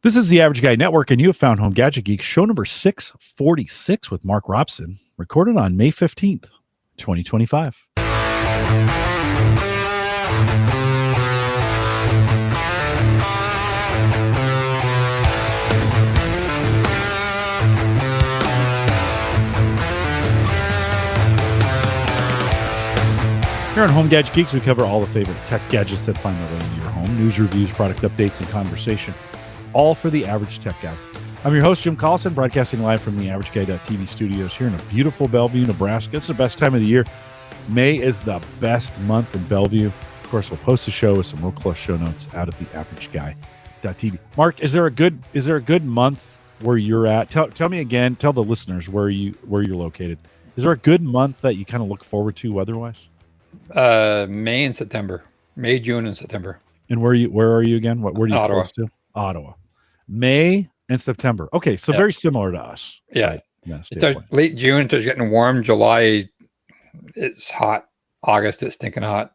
This is the Average Guy Network, and you have found Home Gadget Geeks, show number 646 with Mark Robson, recorded on May 15th, 2025. Here on Home Gadget Geeks, we cover all the favorite tech gadgets that find their way into your home, news, reviews, product updates, and conversation, all for the average tech guy. I'm your host, Jim Collison, broadcasting live from the AverageGuy.tv studios here in a beautiful Bellevue, Nebraska. It's the best time of the year. May is the best month in Bellevue. Of course, we'll post a show with some real close show notes out at the AverageGuy.tv. Mark, is there a good month where you're at? Tell me again. Tell the listeners where you're located. Is there a good month that you kind of look forward to weather-wise? May and September. May, June, and September. And where are you again? Where are you Ottawa. close to? Ottawa. May and September. Okay, so very similar to us. Yeah. Right? It's late June, it's getting warm. July, it's hot. August, it's stinking hot.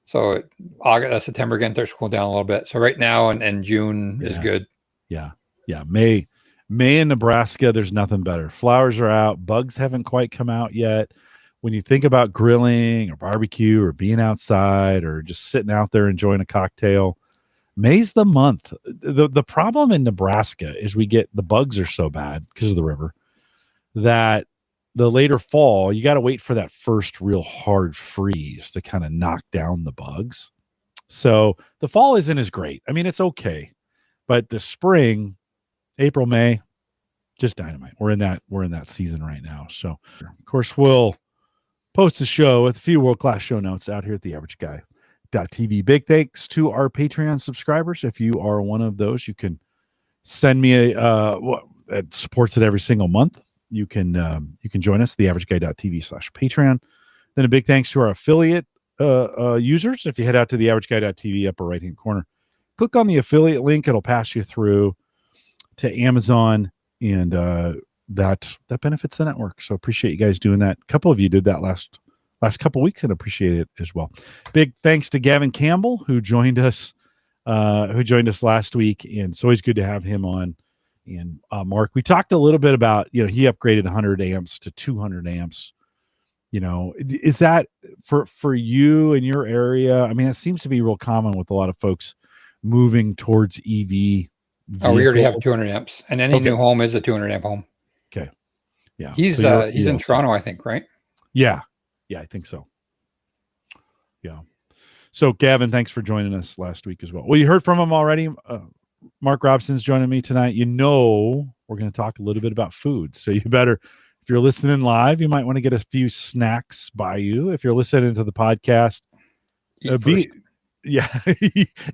So September again starts to cool down a little bit. So right now and June is good. Yeah. May in Nebraska, there's nothing better. Flowers are out. Bugs haven't quite come out yet. When you think about grilling or barbecue or being outside or just sitting out there enjoying a cocktail, May's the month. The problem in Nebraska is the bugs are so bad because of the river that the later fall, you got to wait for that first real hard freeze to kind of knock down the bugs. So the fall isn't as great. I mean, it's okay, but the spring, April, May, just dynamite. We're in that season right now. So of course we'll post a show with a few world-class show notes out here at the AverageGuy.tv. Big thanks to our Patreon subscribers. If you are one of those, you can send me it supports it every single month. You can join us, theaverageguy.tv/Patreon. Then a big thanks to our affiliate users. If you head out to the AverageGuy.tv upper right-hand corner, click on the affiliate link. It'll pass you through to Amazon, and that benefits the network. So appreciate you guys doing that. A couple of you did that last couple weeks, and appreciate it as well. Big thanks to Gavin Campbell, who joined us last week, and it's always good to have him on. And Mark, we talked a little bit about, he upgraded 100 amps to 200 amps. Is that for you in your area? I mean, it seems to be real common with a lot of folks moving towards EV vehicle. Oh, we already have 200 amps, and any new home is a 200 amp home. Okay. Yeah. He's in Toronto, I think, right? Yeah. Yeah, I think so. Yeah. So Gavin, thanks for joining us last week as well. Well, you heard from him already. Mark Robson's joining me tonight. We're going to talk a little bit about food. So you better, if you're listening live, you might want to get a few snacks by you. If you're listening to the podcast,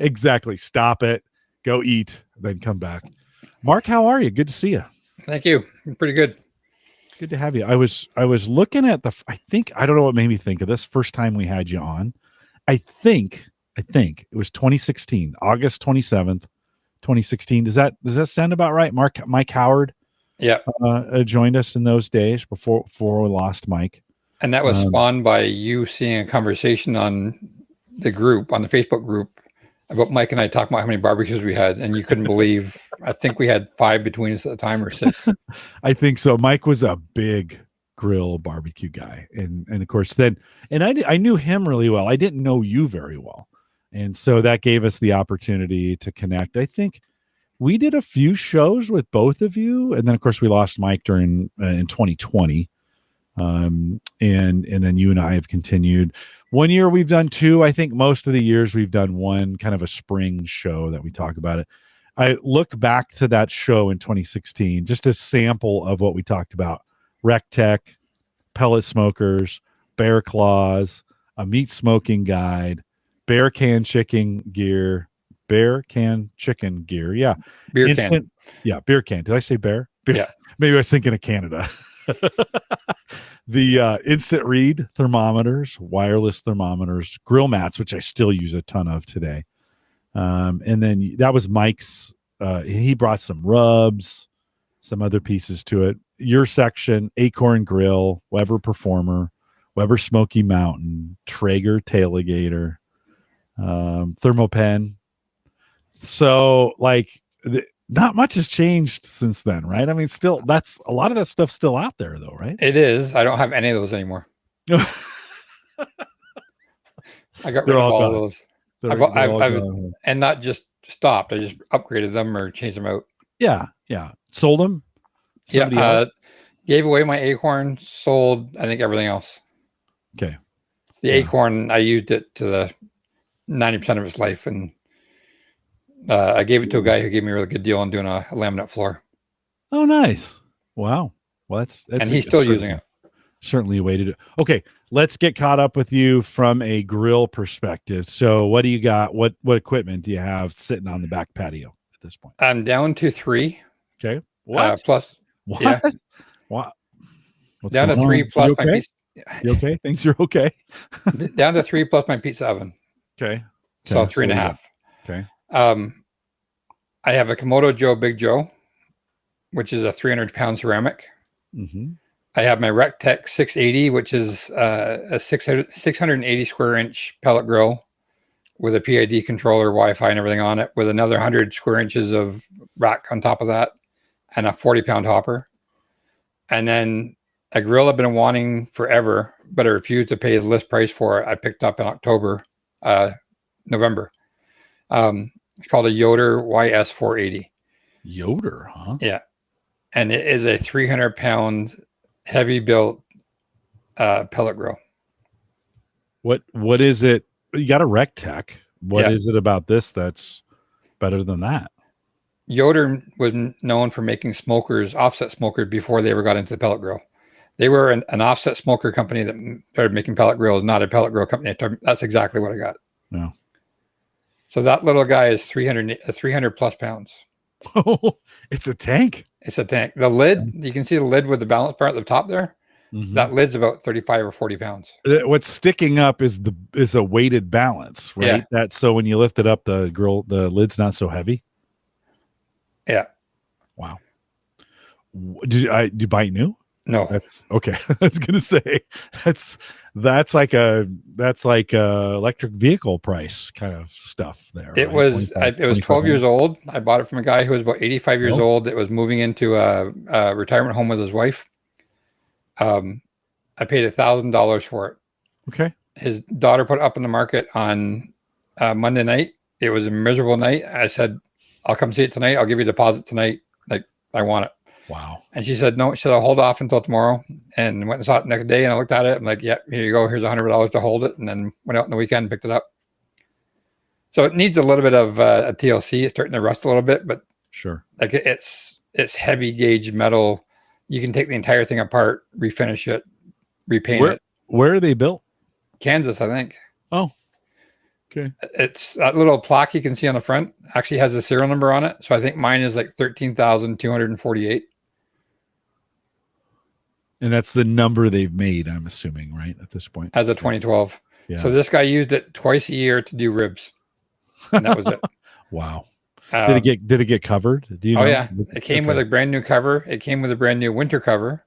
exactly. Stop it, go eat, then come back. Mark, how are you? Good to see you. Thank you. Pretty good. Good to have you. I was looking at I don't know what made me think of this first time we had you on. I think it was 2016, August 27th, 2016. Does that sound about right? Mike Howard joined us in those days before we lost Mike. And that was spawned by you seeing a conversation on the Facebook group, about Mike and I talking about how many barbecues we had, and you couldn't believe, I think we had 5 between us at the time, or 6. I think so. Mike was a big grill barbecue guy. And of course then, and I knew him really well. I didn't know you very well. And so that gave us the opportunity to connect. I think we did a few shows with both of you. And then of course we lost Mike in 2020. And then you and I have continued. One year we've done 2. I think most of the years we've done 1, kind of a spring show that we talk about it. I look back to that show in 2016, just a sample of what we talked about: Rec Tech, pellet smokers, bear claws, a meat smoking guide, bear can chicken gear. Yeah. Beer can. Yeah. Beer can. Did I say bear? Yeah. Maybe I was thinking of Canada. The instant read thermometers, wireless thermometers, grill mats, which I still use a ton of today. And then that was Mike's. He brought some rubs, some other pieces to it. Your section: Acorn Grill, Weber Performer, Weber Smoky Mountain, Traeger Tailgater, Thermopen. So, like, not much has changed since then, right? I mean, still, that's a lot of that stuff's still out there, though, right? It is. I don't have any of those anymore. I got rid They're of all all of gone. those. They're all I've gone. and not just stopped. I just upgraded them or changed them out. Yeah, yeah. Sold them. Somebody Yeah. else. Gave away my Acorn. Sold, I think, everything else. Okay. The Acorn, I used it to the 90% of its life, and I gave it to a guy who gave me a really good deal on doing a laminate floor. Oh, nice. Wow. Well, that's and he's still using it. Certainly a way to do it. Okay, let's get caught up with you from a grill perspective. So what do you got? What equipment do you have sitting on the back patio at this point? I'm down to 3. Okay. What? Plus. What? Yeah. What? What's down to 3 plus okay? my pizza. You okay? Things are okay? Down to 3 plus my pizza oven. Okay. So 3.5. Okay. I have a Komodo Joe Big Joe, which is a 300-pound ceramic. Mm-hmm. I have my RecTech 680, which is a 680 square inch pellet grill with a PID controller, Wi-Fi, and everything on it, with another 100 square inches of rack on top of that, and a 40-pound hopper. And then a grill I've been wanting forever, but I refused to pay the list price for it. I picked up in November. It's called a Yoder YS480. Yoder, huh? Yeah. And it is a 300-pound heavy built pellet grill. What is it? You got a RecTech. What is it about this that's better than that? Yoder was known for making offset smokers, before they ever got into the pellet grill. They were an offset smoker company that started making pellet grills, not a pellet grill company. That's exactly what I got. Yeah. So that little guy is 300 plus pounds. Oh, it's a tank. It's a tank. The lid, you can see the lid with the balance bar at the top there. Mm-hmm. That lid's about 35 or 40 pounds. What's sticking up is a weighted balance, right? Yeah. So when you lift it up, the lid's not so heavy. Yeah. Wow. Did you buy it new? No. That's okay. I was gonna say that's like electric vehicle price kind of stuff there. It was 12 years old. I bought it from a guy who was about 85 years old that was moving into a retirement home with his wife. I paid $1,000 for it. Okay. His daughter put it up in the market on Monday night. It was a miserable night. I said, I'll come see it tonight. I'll give you a deposit tonight. Like, I want it. Wow. And she said, no. She said, I'll hold off until tomorrow. And went and saw it the next day. And I looked at it. I'm like, yeah, here you go. Here's $100 to hold it. And then went out on the weekend and picked it up. So it needs a little bit of a TLC. It's starting to rust a little bit, but sure. Like it's heavy gauge metal. You can take the entire thing apart, refinish it, repaint it. Where are they built? Kansas, I think. Oh, okay. It's that little plaque you can see on the front actually has a serial number on it. So I think mine is like 13,248. And that's the number they've made, I'm assuming, right, at this point? As a 2012. Yeah. So this guy used it twice a year to do ribs. And that was it. Wow. Did it get covered? Do you know? Oh, yeah. It came with a brand new cover. It came with a brand new winter cover.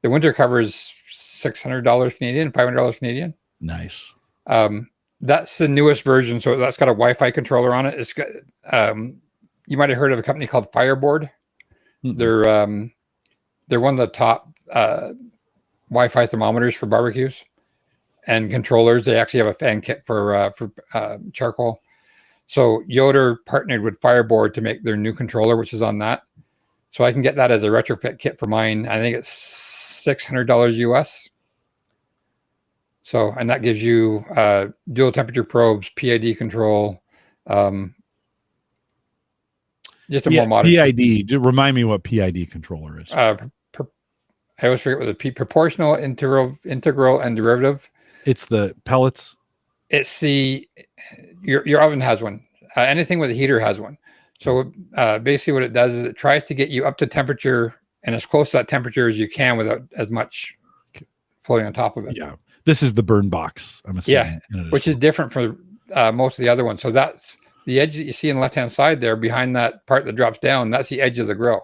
The winter cover is $600 Canadian, $500 Canadian. Nice. That's the newest version. So that's got a Wi-Fi controller on it. It's got, you might have heard of a company called Fireboard. Mm-hmm. They're one of the top Wi-Fi thermometers for barbecues and controllers. They actually have a fan kit for charcoal. So Yoder partnered with Fireboard to make their new controller, which is on that. So I can get that as a retrofit kit for mine. I think it's $600 US. So, and that gives you dual temperature probes, PID control, just a more modern PID. Remind me what PID controller is. I always forget what the proportional, integral, and derivative. It's the pellets. It's your oven has one. Anything with a heater has one. So basically, what it does is it tries to get you up to temperature and as close to that temperature as you can without as much floating on top of it. Yeah. This is the burn box, I'm assuming. Yeah, which is different from most of the other ones. So that's the edge that you see on the left-hand side there, behind that part that drops down. That's the edge of the grill.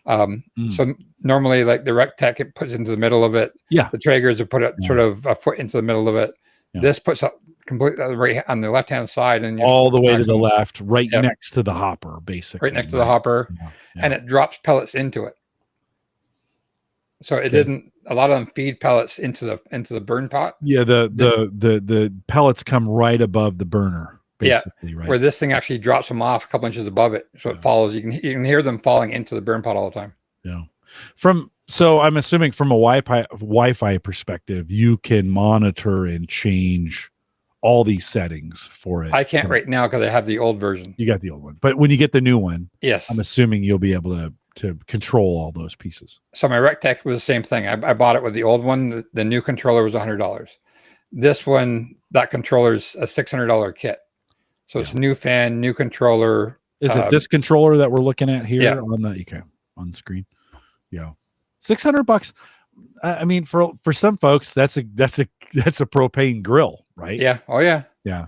So normally, like the RecTech, it puts into the middle of it. Yeah. The Traegers will put it sort of a foot into the middle of it. Yeah. This puts up completely right on the left hand side, and you're all supposed the way to the maximum left, right Yep. next to the hopper, basically. right next to the hopper, Yeah, and yeah. it drops pellets into it. So it Okay. didn't. A lot of them feed pellets into the burn pot. Yeah, the pellets come right above the burner, basically, Yeah, right? where this thing actually drops them off a couple inches above it, so Yeah. it follows. You can hear them falling into the burn pot all the time. Yeah. So I'm assuming from a Wi-Fi perspective, you can monitor and change all these settings for it. I can't right now because I have the old version. You got the old one, but when you get the new one, Yes, I'm assuming you'll be able to control all those pieces. So my RecTech was the same thing. I bought it with the old one. The new controller was $100. This one, that controller's a $600 kit. So it's new fan, new controller. Is it this controller that we're looking at here Yeah. on the screen? Yeah, $600. I mean, for some folks, that's a propane grill, right? Yeah. Oh yeah. Yeah.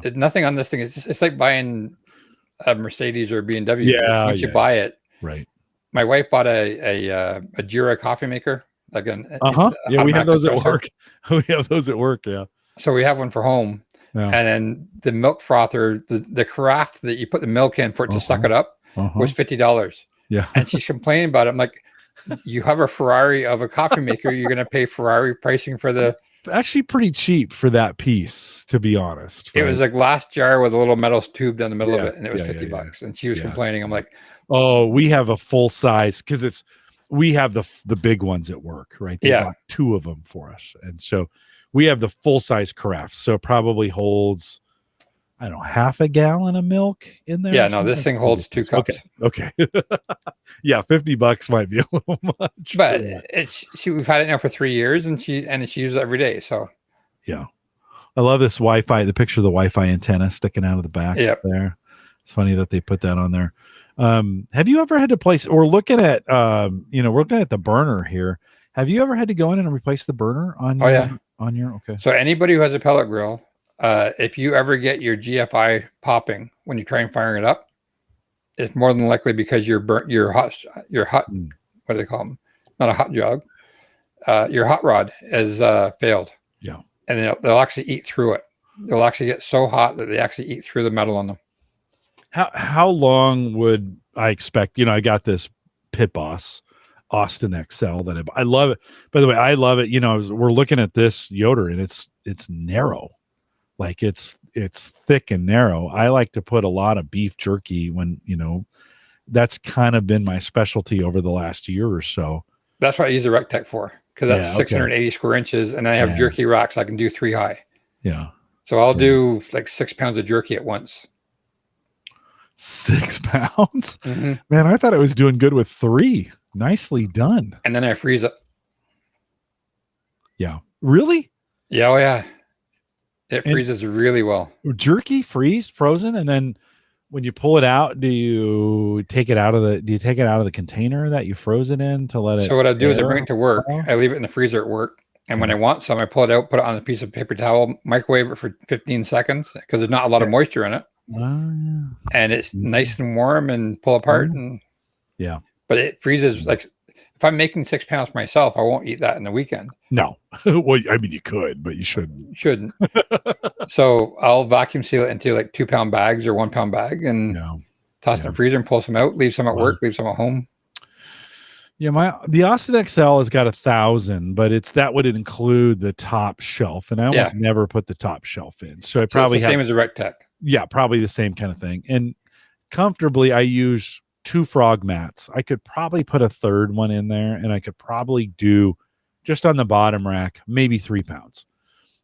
There's nothing on this thing. It's like buying a Mercedes or a BMW. Yeah. Once you buy it, right. My wife bought a Jira coffee maker. Like yeah, we have those at work. We have those at work. Yeah. So we have one for home. Yeah. And then the milk frother, the carafe that you put the milk in for it to suck it up was $50. Yeah. And she's complaining about it. I'm like, you have a Ferrari of a coffee maker. You're going to pay Ferrari pricing for the. Actually, pretty cheap for that piece, to be honest. Right? It was a glass jar with a little metal tube down the middle of it, and it was $50. And she was complaining. I'm like, oh, we have a full size because we have the big ones at work, right? They bought 2 of them for us, and so we have the full size carafe. So it probably holds, I don't know, half a gallon of milk in there. Yeah, no, this thing holds 2 cups. Okay. Yeah, $50 might be a little much. But we've had it now for 3 years, and she uses it every day. So yeah, I love this Wi-Fi. The picture of the Wi-Fi antenna sticking out of the back there. It's funny that they put that on there. Have you ever had to place, or looking at we're looking at the burner here. Have you ever had to go in and replace the burner on your okay? So anybody who has a pellet grill, if you ever get your GFI popping when you try and firing it up, it's more than likely because your hot what do they call them? Not a hot jog. Your hot rod has failed. Yeah. And they'll actually eat through it. They'll actually get so hot that they actually eat through the metal on them. How long would I expect? I got this Pit Boss Austin XL that I love it. By the way, I love it. We're looking at this Yoder, and it's narrow, like it's thick and narrow. I like to put a lot of beef jerky when that's kind of been my specialty over the last year or so. That's what I use the RecTech for, because that's 680 square inches, and I have jerky racks. I can do 3 high. Yeah. So I'll do like 6 pounds of jerky at once. 6 pounds? Mm-hmm. Man, I thought it was doing good with 3. Nicely done. And then I freeze it. Yeah. Really? Yeah. Oh yeah. It freezes really well. Jerky frozen, and then when you pull it out, do you take it out of the container that you froze it in to let it? So what I do is I bring it to work. I leave it in the freezer at work. And when I want some, I pull it out, put it on a piece of paper towel, microwave it for 15 seconds because there's not a lot of moisture in it. And it's nice and warm and pull apart. And but it freezes. Like if I'm making 6 pounds myself, I won't eat that in the weekend. No. Well, I mean, you could, but you shouldn't. So I'll vacuum seal it into like 2 pound bags or 1 pound bag and toss it in the freezer and pull some out, leave some at work, leave some at home. Yeah, the Austin XL has got 1,000, but that would include the top shelf, and I almost never put the top shelf in. So I probably it's the same as a RecTech. Yeah, probably the same kind of thing. And comfortably, I use 2 frog mats. I could probably put a third one in there, and I could probably do just on the bottom rack, maybe 3 pounds.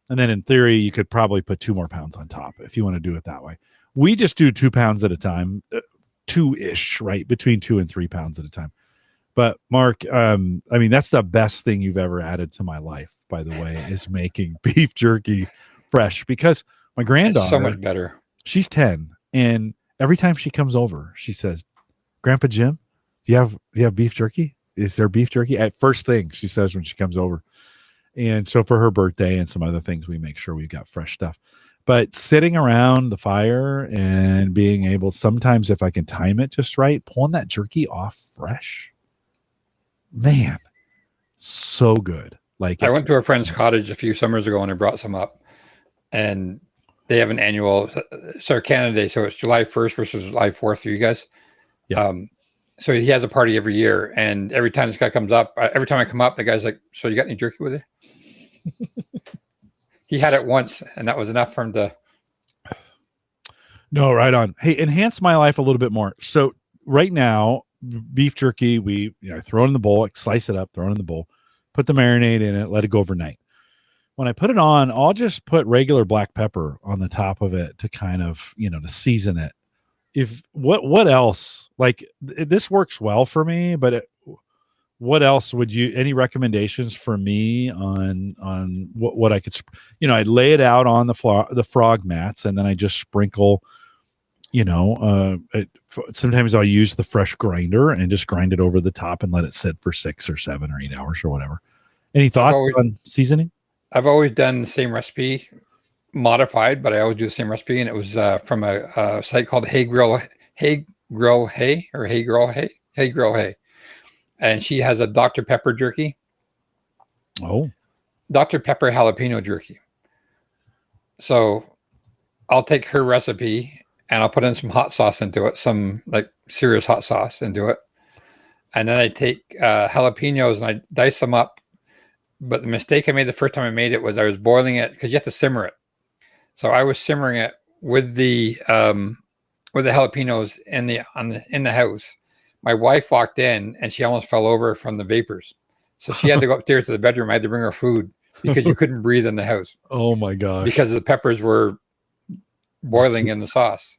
And then in theory, you could probably put 2 more pounds on top if you want to do it that way. We just do 2 pounds at a time, 2-ish, right? Between 2 and 3 pounds at a time. But Mark, I mean, that's the best thing you've ever added to my life, by the way, is making beef jerky fresh, because my granddaughter, it's so much better. She's 10. And every time she comes over, she says, Grandpa Jim, do you have beef jerky? Is there beef jerky? At first thing she says when she comes over. And so for her birthday and some other things, we make sure we've got fresh stuff. But sitting around the fire and being able, sometimes if I can time it just right, pulling that jerky off fresh, man, so good. Like I went to a friend's cottage a few summers ago and I brought some up. and they have an annual, so Canada Day. So it's July 1st versus July 4th for you guys. Yeah. So he has a party every year, and every time this guy comes up, every time I come up, the guy's like, "So you got any jerky with you?" He had it once, and that was enough for him to. No, right on. Hey, enhance my life a little bit more. So right now, beef jerky, we throw it in the bowl, slice it up, throw it in the bowl, put the marinade in it, let it go overnight. When I put it on, I'll just put regular black pepper on the top of it to kind of, to season it. What else? Like this works well for me, but what else would you, any recommendations for me on what I could, I'd lay it out on the frog mats, and then I just sprinkle, sometimes I'll use the fresh grinder and just grind it over the top and let it sit for 6 or 7 or 8 hours or whatever. Any thoughts on seasoning? I've always done the same recipe, modified, but I always do the same recipe, and it was from a site called Hey Grill Hay, and she has a Dr. Pepper jerky. Oh, Dr. Pepper jalapeno jerky. So I'll take her recipe and I'll put in some hot sauce into it, some like serious hot sauce into it, and then I take jalapenos and I dice them up. But the mistake I made the first time I made it was I was boiling it, because you have to simmer it. So I was simmering it with the jalapenos in the house. My wife walked in and she almost fell over from the vapors. So she had to go upstairs to the bedroom. I had to bring her food because you couldn't breathe in the house. Oh my gosh. Because the peppers were boiling in the sauce.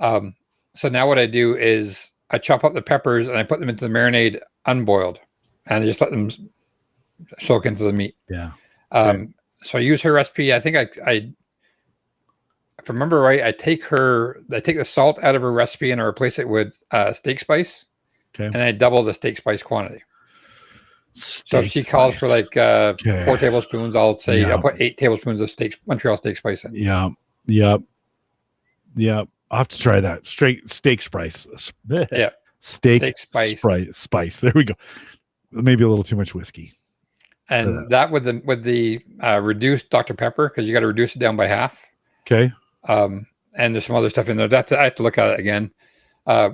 So now what I do is I chop up the peppers and I put them into the marinade unboiled, and I just let them soak into the meat. Yeah. So I use her recipe. I think I if I remember right, I take the salt out of her recipe and I replace it with steak spice. Okay. And I double the steak spice quantity. So if she calls for like 4 tablespoons, I'll say I'll put 8 tablespoons of Montreal steak spice in. Yeah. Yep. I'll have to try that. Straight steak spice. Yeah. Steak spice. There we go. Maybe a little too much whiskey. And that with the reduced Dr. Pepper, because you got to reduce it down by half. Okay. And there's some other stuff in there. I have to look at it again.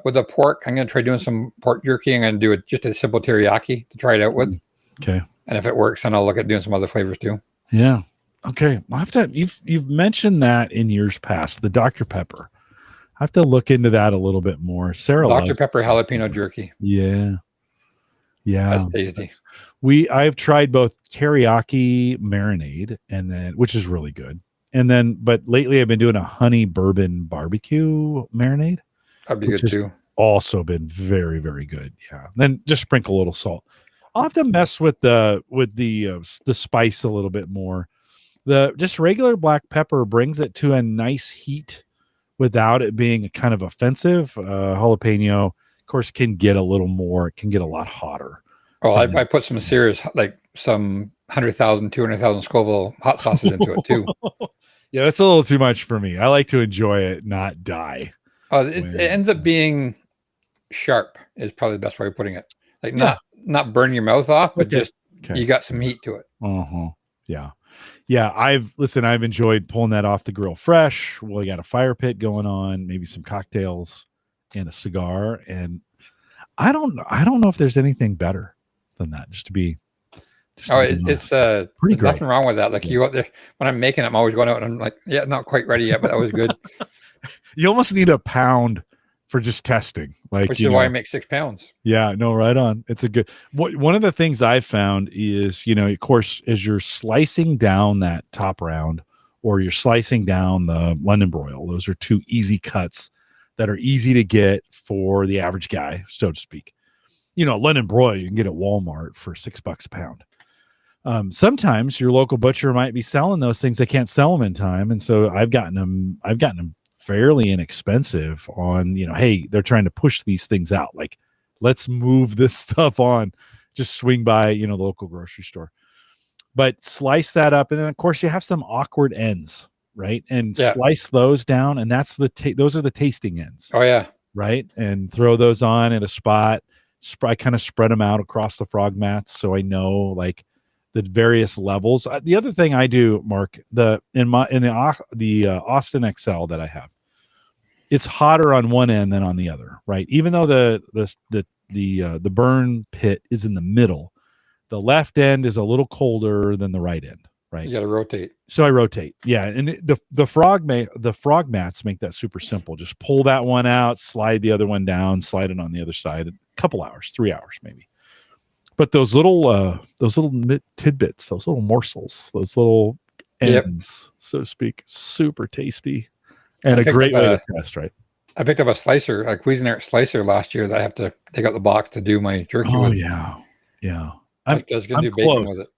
With the pork, I'm going to try doing some pork jerky. I'm going to do it just a simple teriyaki to try it out with. Okay. And if it works, then I'll look at doing some other flavors too. Yeah. Okay. I'll have to. You've mentioned that in years past, the Dr. Pepper. I have to look into that a little bit more. Sarah Dr. Pepper jalapeno jerky. Yeah. That's tasty. I've tried both teriyaki marinade which is really good. But lately I've been doing a honey bourbon barbecue marinade. That'd be good too. Also been very, very good. Yeah. Then just sprinkle a little salt. I'll have to mess with the spice a little bit more. The just regular black pepper brings it to a nice heat without it being kind of offensive. Jalapeno, of course, can get a little more. It can get a lot hotter. Well, I put some serious, like some 100,000, 200,000 Scoville hot sauces into it too. Yeah, that's a little too much for me. I like to enjoy it, not die. It ends up being sharp is probably the best way of putting it. Like not burn your mouth off, but just you got some heat to it. Yeah. Yeah. I've enjoyed pulling that off the grill fresh. We got a fire pit going on, maybe some cocktails and a cigar. And I don't know if there's anything better than that. It's pretty great. Nothing wrong with that. Like you out there, when I'm making it, I'm always going out and I'm like, yeah, not quite ready yet, but that was good. You almost need a pound for just testing, which is why I make 6 pounds. Yeah, no, right on. It's a good one of the things I've found is, of course, as you're slicing down that top round or you're slicing down the London broil, those are 2 easy cuts that are easy to get for the average guy, so to speak. London broil you can get at Walmart for $6 a pound. Sometimes your local butcher might be selling those things. They can't sell them in time, and so I've gotten them fairly inexpensive on, hey, they're trying to push these things out. Like, let's move this stuff on. Just swing by, the local grocery store. But slice that up, and then of course you have some awkward ends, right? And slice those down, and that's those are the tasting ends. Oh yeah, right. And throw those on at a spot. I kind of spread them out across the frog mats, so I know like the various levels. The other thing I do, Mark, the Austin XL that I have, it's hotter on one end than on the other, right? Even though the burn pit is in the middle, the left end is a little colder than the right end, right? You got to rotate. So I rotate. Yeah, and the frog mats make that super simple. Just pull that one out, slide the other one down, slide it on the other side. A couple hours, 3 hours maybe. But those little tidbits, those little morsels, those little ends, so to speak, super tasty and a great way to test, right? I picked up a slicer, a Cuisinart slicer last year that I have to take out the box to do my jerky with. Yeah. I was going to do bacon with it.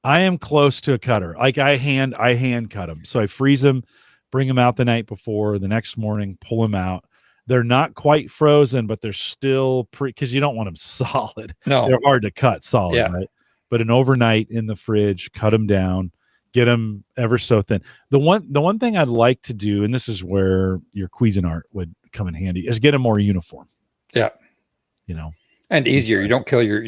I am close to a cutter. Like I hand cut them. So I freeze them, bring them out the night before, the next morning, pull them out. They're not quite frozen, but they're still because you don't want them solid. No, they're hard to cut solid, right? But an overnight in the fridge, cut them down, get them ever so thin. The one thing I'd like to do, and this is where your Cuisinart would come in handy, is get them more uniform. Yeah, and easier. You're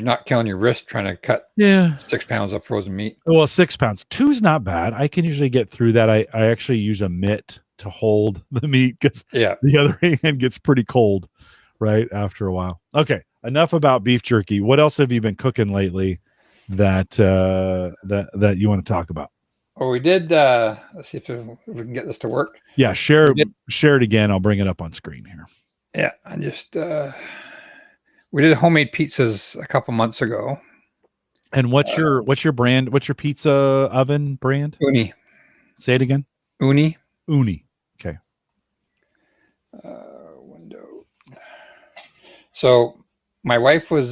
not killing your wrist trying to cut 6 pounds of frozen meat. Well, 6 pounds. 2's not bad. I can usually get through that. I actually use a mitt to hold the meat because the other hand gets pretty cold right after a while. Okay, enough about beef jerky. What else have you been cooking lately that you want to talk about? Well, we did. Let's see if we can get this to work. Yeah, share it again. I'll bring it up on screen here. Yeah, I just we did homemade pizzas a couple months ago. And what's your brand? What's your pizza oven brand? Uni. Say it again. Uni. Okay. Window. So my wife was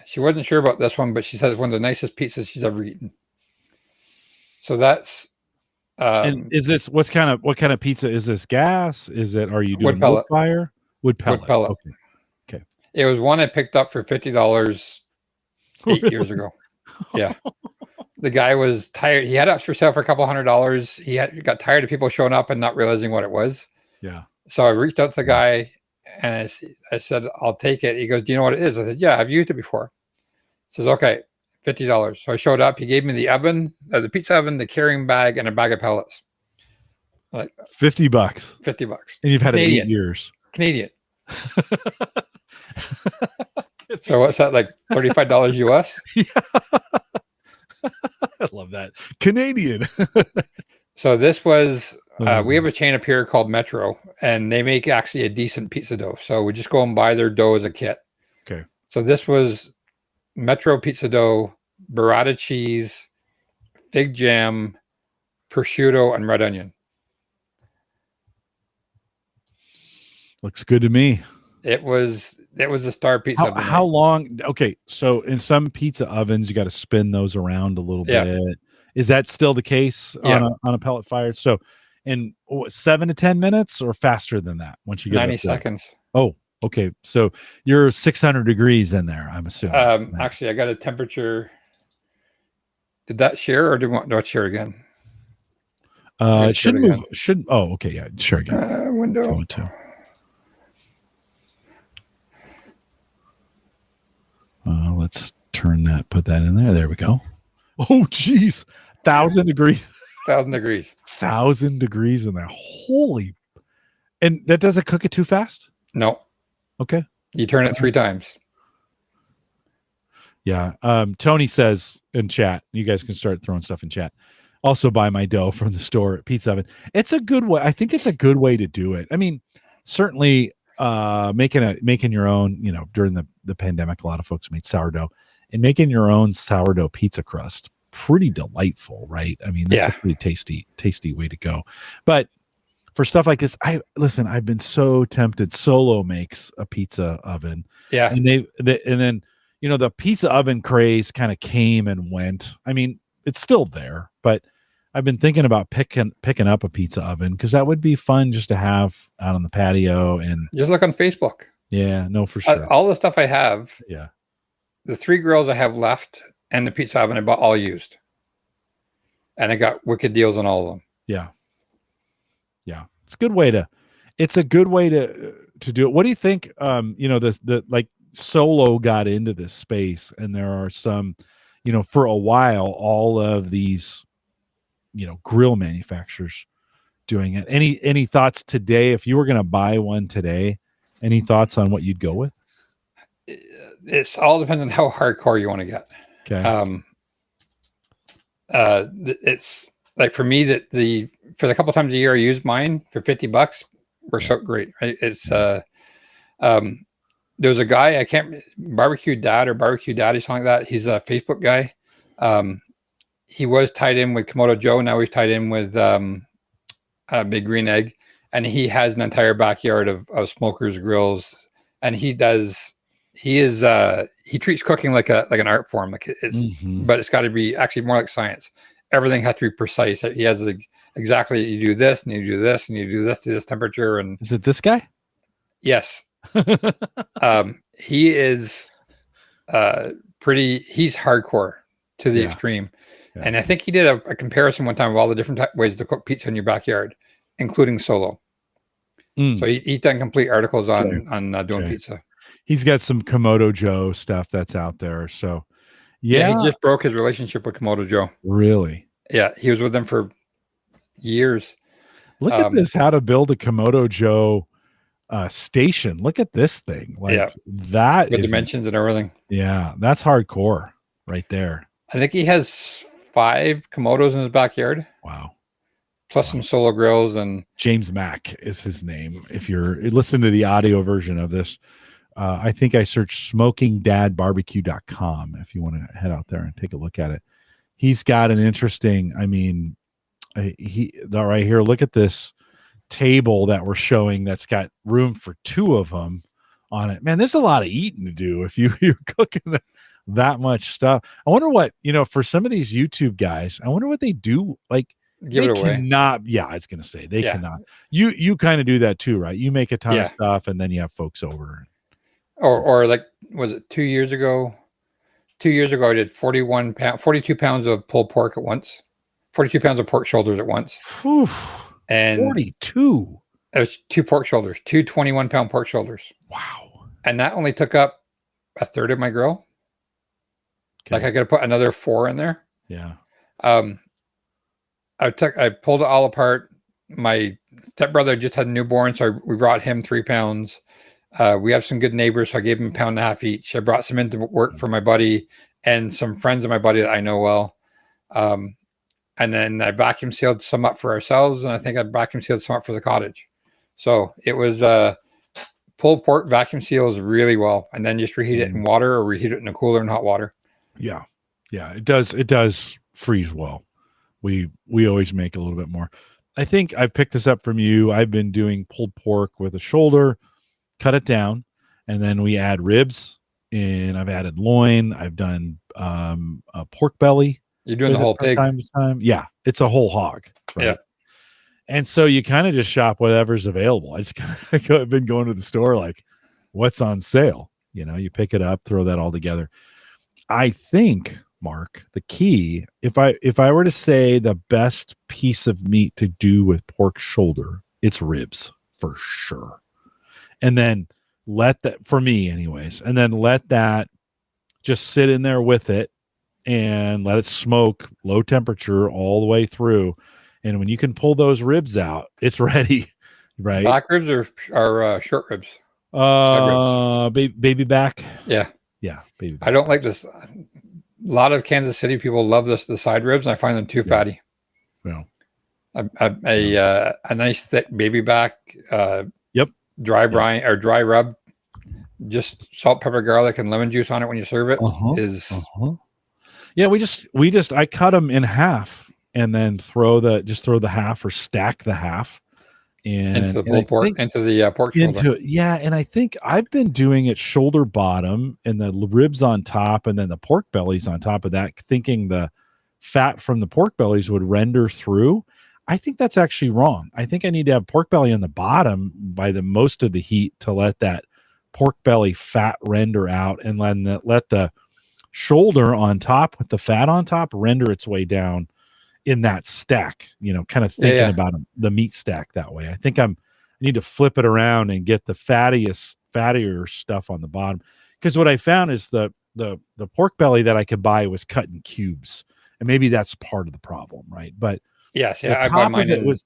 she wasn't sure about this one, but she says it's one of the nicest pizzas she's ever eaten. So that's and is this what kind of pizza is this? Gas? Are you doing wood pellet? Fire? Wood pellet. Wood pellet. Okay. It was one I picked up for $50 8 years ago. Yeah. The guy was tired. He had it for sale for a couple $100. He got tired of people showing up and not realizing what it was. Yeah. So I reached out to the guy and I said, I'll take it. He goes, do you know what it is? I said, yeah, I've used it before. He says, okay, $50. So I showed up. He gave me the oven, the pizza oven, the carrying bag, and a bag of pellets. Like $50. $50. And you've had it 8 years. Canadian. So what's that, like $35 US? Yeah. I love that. Canadian. So this was, we have a chain up here called Metro, and they make actually a decent pizza dough. So we just go and buy their dough as a kit. Okay. So this was Metro pizza dough, burrata cheese, fig jam, prosciutto, and red onion. Looks good to me. It was a star pizza. How long? Okay, so in some pizza ovens, you got to spin those around a little bit. Is that still the case on a pellet fire? So, in 7 to 10 minutes, or faster than that? Once you get 90 seconds. Oh, okay. So you're 600 degrees in there, I'm assuming. Actually, I got a temperature. Did that share, or do you want to share again? It should move. Should. Oh, okay. Yeah, share again. Window. Let's put that in there. There we go. Oh, geez. 1,000 degrees. 1,000 degrees. 1,000 degrees in there. Holy. And that doesn't cook it too fast? No. Okay. You turn it 3 times. Yeah. Tony says in chat, you guys can start throwing stuff in chat. Also buy my dough from the store at Pizza Oven. It's a good way. I think it's a good way to do it. I mean, certainly making your own, during the pandemic, a lot of folks made sourdough, and making your own sourdough pizza crust, pretty delightful, right? I mean, that's a pretty tasty way to go. But for stuff like this, I've been so tempted. Solo makes a pizza oven. Yeah. And then the pizza oven craze kind of came and went. I mean, it's still there, but I've been thinking about picking up a pizza oven because that would be fun just to have out on the patio. And just look on Facebook. Yeah, no, for sure. All the stuff I have. Yeah. The 3 grills I have left and the pizza oven I bought all used. And I got wicked deals on all of them. Yeah. Yeah. It's a good way to do it. What do you think? The Solo got into this space, and there are some, for a while, all of these, grill manufacturers doing it. Any thoughts today? If you were going to buy one today, any thoughts on what you'd go with? It's all depends on how hardcore you want to get. Okay. It's like for me that for the couple times a year I use mine for $50 works out great. Right? It's there's a guy I can't barbecue dad or barbecue daddy, something like that. He's a Facebook guy. He was tied in with Komodo Joe. Now he's tied in with Big Green Egg, and he has an entire backyard of smokers, grills, and he treats cooking like an art form. Like but it's got to be actually more like science. Everything has to be precise. He has exactly, you do this and you do this and you do this to this temperature. And is it this guy? Yes. He is he's hardcore to the extreme. Yeah. And I think he did a comparison one time of all the different ways to cook pizza in your backyard, including solo. So he's done complete articles on doing pizza. He's got some Komodo Joe stuff that's out there. So yeah, he just broke his relationship with Komodo Joe. Really? Yeah, he was with them for years. Look at this, how to build a Komodo Joe station. Look at this thing. Like that with dimensions and everything. Yeah, that's hardcore right there. I think he has 5 Komodos in his backyard. Wow. Plus some solo grills. And James Mack is his name. If you're listening to the audio version of this, I think I searched smokingdadbarbecue.com if you want to head out there and take a look at it. He's got an interesting, right here, look at this table that we're showing that's got room for 2 of them on it. Man, there's a lot of eating to do if you're cooking that much stuff. I wonder what, for some of these YouTube guys, I wonder what they do. Like, give it away. I was going to say they cannot. You kind of do that too, right? You make a ton of stuff and then you have folks over. Or like, was it 2 years ago? 2 years ago, I did 42 pounds of pulled pork at once, 42 pounds of pork shoulders at once. Whew. And 42. It was 2 pork shoulders, 2 21-pound pork shoulders. Wow. And that only took up a third of my grill. Okay. Like I could have put another 4 in there. Yeah. I pulled it all apart. My stepbrother just had a newborn, so we brought him 3 pounds. We have some good neighbors, so I gave them 1.5 pounds each. I brought some into work for my buddy and some friends of my buddy that I know well. And then I vacuum sealed some up for ourselves, and I think I vacuum sealed some up for the cottage. So it was pulled pork vacuum seals really well, and then just reheat it in water or reheat it in a cooler in hot water. Yeah. It does freeze well. We always make a little bit more. I think I picked this up from you. I've been doing pulled pork with a shoulder, cut it down, and then we add ribs, and I've added loin. I've done a pork belly. You're doing the whole pig. Time to time. Yeah, it's a whole hog. Right? Yeah. And so you kind of just shop whatever's available. I've been going to the store like, what's on sale? You pick it up, throw that all together. I think, Mark, the key, if I were to say the best piece of meat to do with pork shoulder, it's ribs for sure. And then for me anyways, and then let that just sit in there with it and let it smoke low temperature all the way through. And when you can pull those ribs out, it's ready, right? Back ribs are short ribs. Baby back. Yeah. Baby back. I don't like this. A lot of Kansas City people love the side ribs, and I find them too fatty. Yeah. A nice thick baby back. Dry brine or dry rub. Just salt, pepper, garlic, and lemon juice on it when you serve it is. Yeah, I cut them in half and then throw the half or stack the half into the pulled pork, into the pork shoulder. And I think I've been doing it shoulder bottom and the ribs on top and then the pork bellies on top of that, thinking the fat from the pork bellies would render through. I think that's actually wrong. I think I need to have pork belly on the bottom by the most of the heat to let that pork belly fat render out, and let the shoulder on top with the fat on top render its way down in that stack, kind of thinking about the meat stack that way. I think I need to flip it around and get the fattier stuff on the bottom, because what I found is the pork belly that I could buy was cut in cubes, and maybe that's part of the problem, right? But Yes, the yeah, I buy top mine of it in. was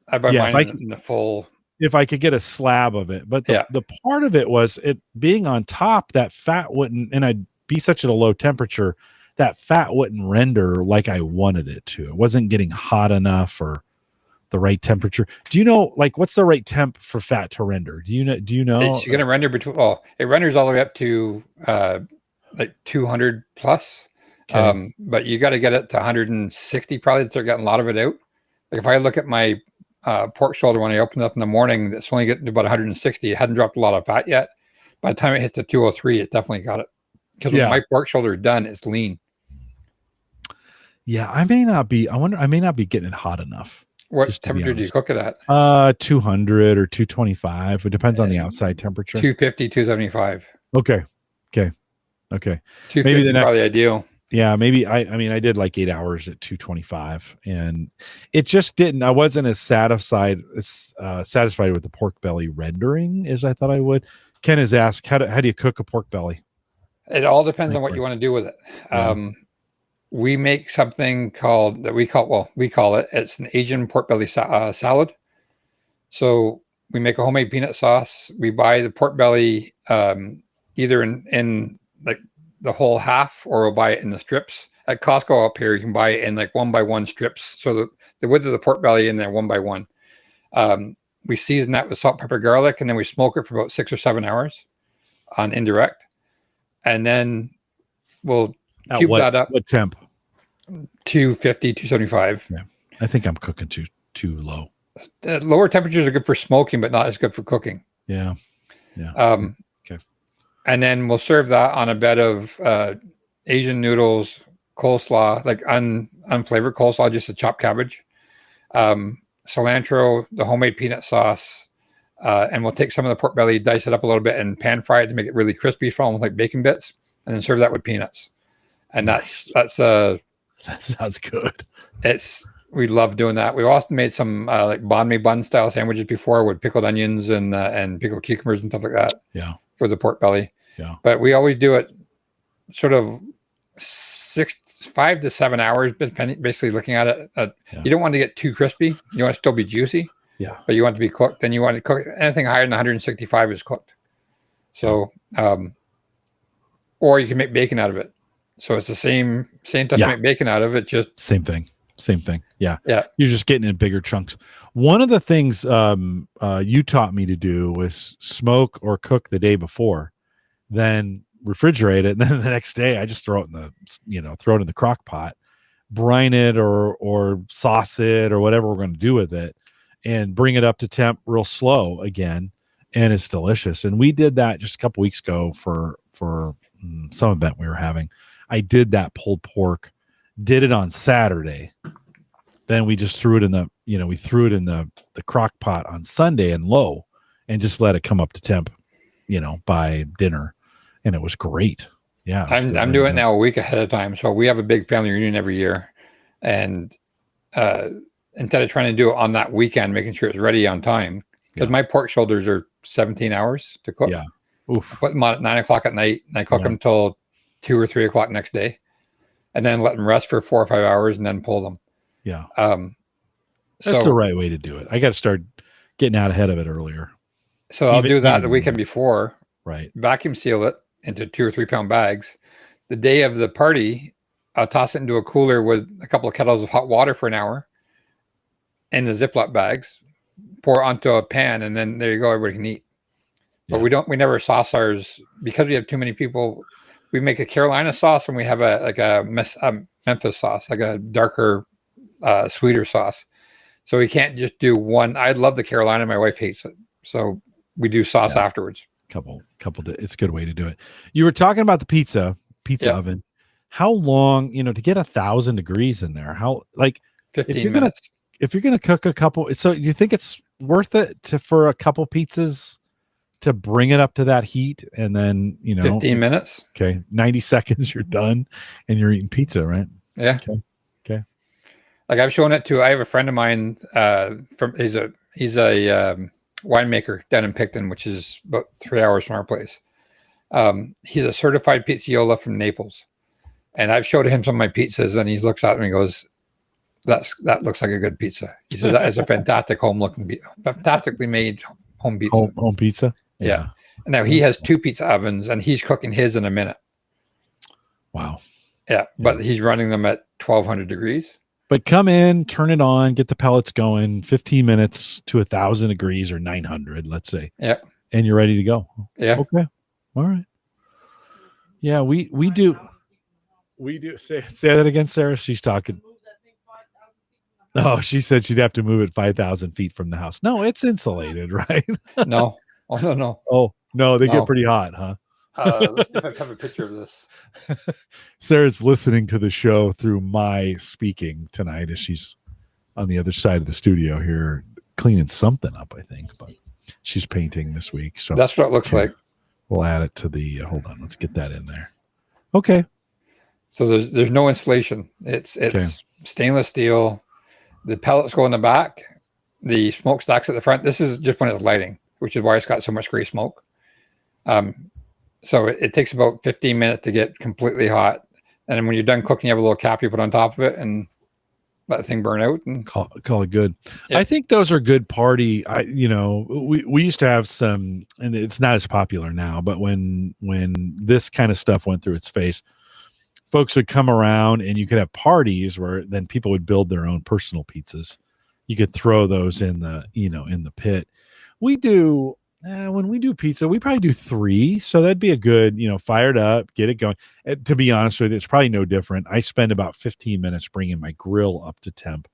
I buy yeah. mine in the full. If I could get a slab of it, but the part of it was it being on top, that fat wouldn't, and I'd be such at a low temperature, that fat wouldn't render like I wanted it to. It wasn't getting hot enough or the right temperature. Do you know, like, what's the right temp for fat to render? Do you know? It's going to render between. Oh, it renders all the way up to like 200 plus. Okay. But you got to get it to 160 probably to start getting a lot of it out. Like if I look at my pork shoulder when I opened up in the morning, that's only getting to about 160. It hadn't dropped a lot of fat yet. By the time it hits the 203, it definitely got it. Because when my pork shoulder is done, it's lean. Yeah, I may not be. I may not be getting it hot enough. What temperature do you cook it at? 200 or 225. It depends on the outside temperature. 250, 275. Okay. 250 maybe the next, probably ideal. Yeah, maybe I mean I did like 8 hours at 225, and it just didn't. I wasn't as satisfied with the pork belly rendering as I thought I would. Ken has asked, how do you cook a pork belly? It all depends on what you want to do with it. Yeah. We make something we call it. It's an Asian pork belly salad. So we make a homemade peanut sauce. We buy the pork belly either in like the whole half, or we'll buy it in the strips. At Costco up here, you can buy it in like 1x1 strips. So the width of the pork belly in there 1x1. We season that with salt, pepper, garlic, and then we smoke it for about 6 or 7 hours on indirect. And then we'll cube that up. What temp? 250, 275. Yeah. I think I'm cooking too low. Lower temperatures are good for smoking, but not as good for cooking. Yeah. Okay. And then we'll serve that on a bed of Asian noodles, coleslaw, like unflavored coleslaw, just a chopped cabbage, cilantro, the homemade peanut sauce, and we'll take some of the pork belly, dice it up a little bit, and pan fry it to make it really crispy, from like bacon bits, and then serve that with peanuts. And nice. that sounds good. We love doing that. We've also made some like banh mi bun style sandwiches before with pickled onions and pickled cucumbers and stuff like that. Yeah. For the pork belly. Yeah. But we always do it sort of 5 to 7 hours, basically looking at it. You don't want to get too crispy. You want it to still be juicy. Yeah. But you want it to be cooked. Then you want to cook anything higher than 165 is cooked. So, or you can make bacon out of it. So it's the same stuff to make bacon out of it. Just same thing. Yeah. Yeah. You're just getting in bigger chunks. One of the things you taught me to do was smoke or cook the day before, then refrigerate it, and then the next day I just throw it in the crock pot, brine it or sauce it or whatever we're going to do with it, and bring it up to temp real slow again, and it's delicious. And we did that just a couple weeks ago for some event we were having. I did that pulled pork, did it on Saturday. Then we just threw it in the crock pot on Sunday and low, and just let it come up to temp, by dinner. And it was great. Yeah. I'm doing it now a week ahead of time. So we have a big family reunion every year. And instead of trying to do it on that weekend, making sure it's ready on time, because my pork shoulders are 17 hours to cook. Yeah. Oof. I put them on at 9 o'clock at night, and I cook them till 2 or 3 o'clock next day, and then let them rest for 4 or 5 hours, and then pull them. Yeah. That's the right way to do it. I got to start getting out ahead of it earlier. So I'll do that the weekend before. Right. Vacuum seal it into 2 or 3 pound bags. The day of the party, I'll toss it into a cooler with a couple of kettles of hot water for an hour in the Ziploc bags, pour it onto a pan, and then there you go. Everybody can eat. But we never sauce ours because we have too many people. We make a Carolina sauce, and we have a Memphis sauce, like a darker, sweeter sauce. So we can't just do one. I love the Carolina. My wife hates it. So we do sauce afterwards. It's a good way to do it. You were talking about the pizza oven. How long, to get 1,000 degrees in there? How, like, 15 minutes. If you're gonna cook a couple, so you think it's worth it for a couple pizzas to bring it up to that heat, and then 15 minutes. Okay, 90 seconds, you're done, and you're eating pizza, right? Yeah. Okay. Like I've shown it to. I have a friend of mine. He's a winemaker down in Picton, which is about 3 hours from our place. He's a certified pizzaiola from Naples. And I've showed him some of my pizzas, and he looks at me and goes, that looks like a good pizza. He says that is a fantastic fantastically made home pizza. Home pizza? Yeah. And now he has 2 pizza ovens, and he's cooking his in a minute. Wow. Yeah, but he's running them at 1,200 degrees. But come in, turn it on, get the pellets going, 15 minutes to 1,000 degrees or 900, let's say. Yeah. And you're ready to go. Yeah. Okay. All right. Yeah, we do. Say that again, Sarah. She's talking. Oh, she said she'd have to move it 5,000 feet from the house. No, it's insulated, right? No. Oh, no. Oh, no, they get pretty hot, huh? Let's see if I have a picture of this. Sarah's listening to the show through my speaking tonight as she's on the other side of the studio here cleaning something up, I think, but she's painting this week. So that's what it looks like. We'll add it to the hold on, let's get that in there. Okay. So there's no insulation. It's stainless steel. The pellets go in the back. The smokestacks at the front. This is just when it's lighting, which is why it's got so much gray smoke. So it takes about 15 minutes to get completely hot. And then when you're done cooking, you have a little cap you put on top of it and let the thing burn out and call it good. Yep. I think those are good party. We used to have some, and it's not as popular now, but when this kind of stuff went through its face, folks would come around and you could have parties where then people would build their own personal pizzas. You could throw those in the pit. We do. When we do pizza, we probably do 3. So that'd be a good, fired up, get it going. To be honest with you, it's probably no different. I spend about 15 minutes bringing my grill up to temp,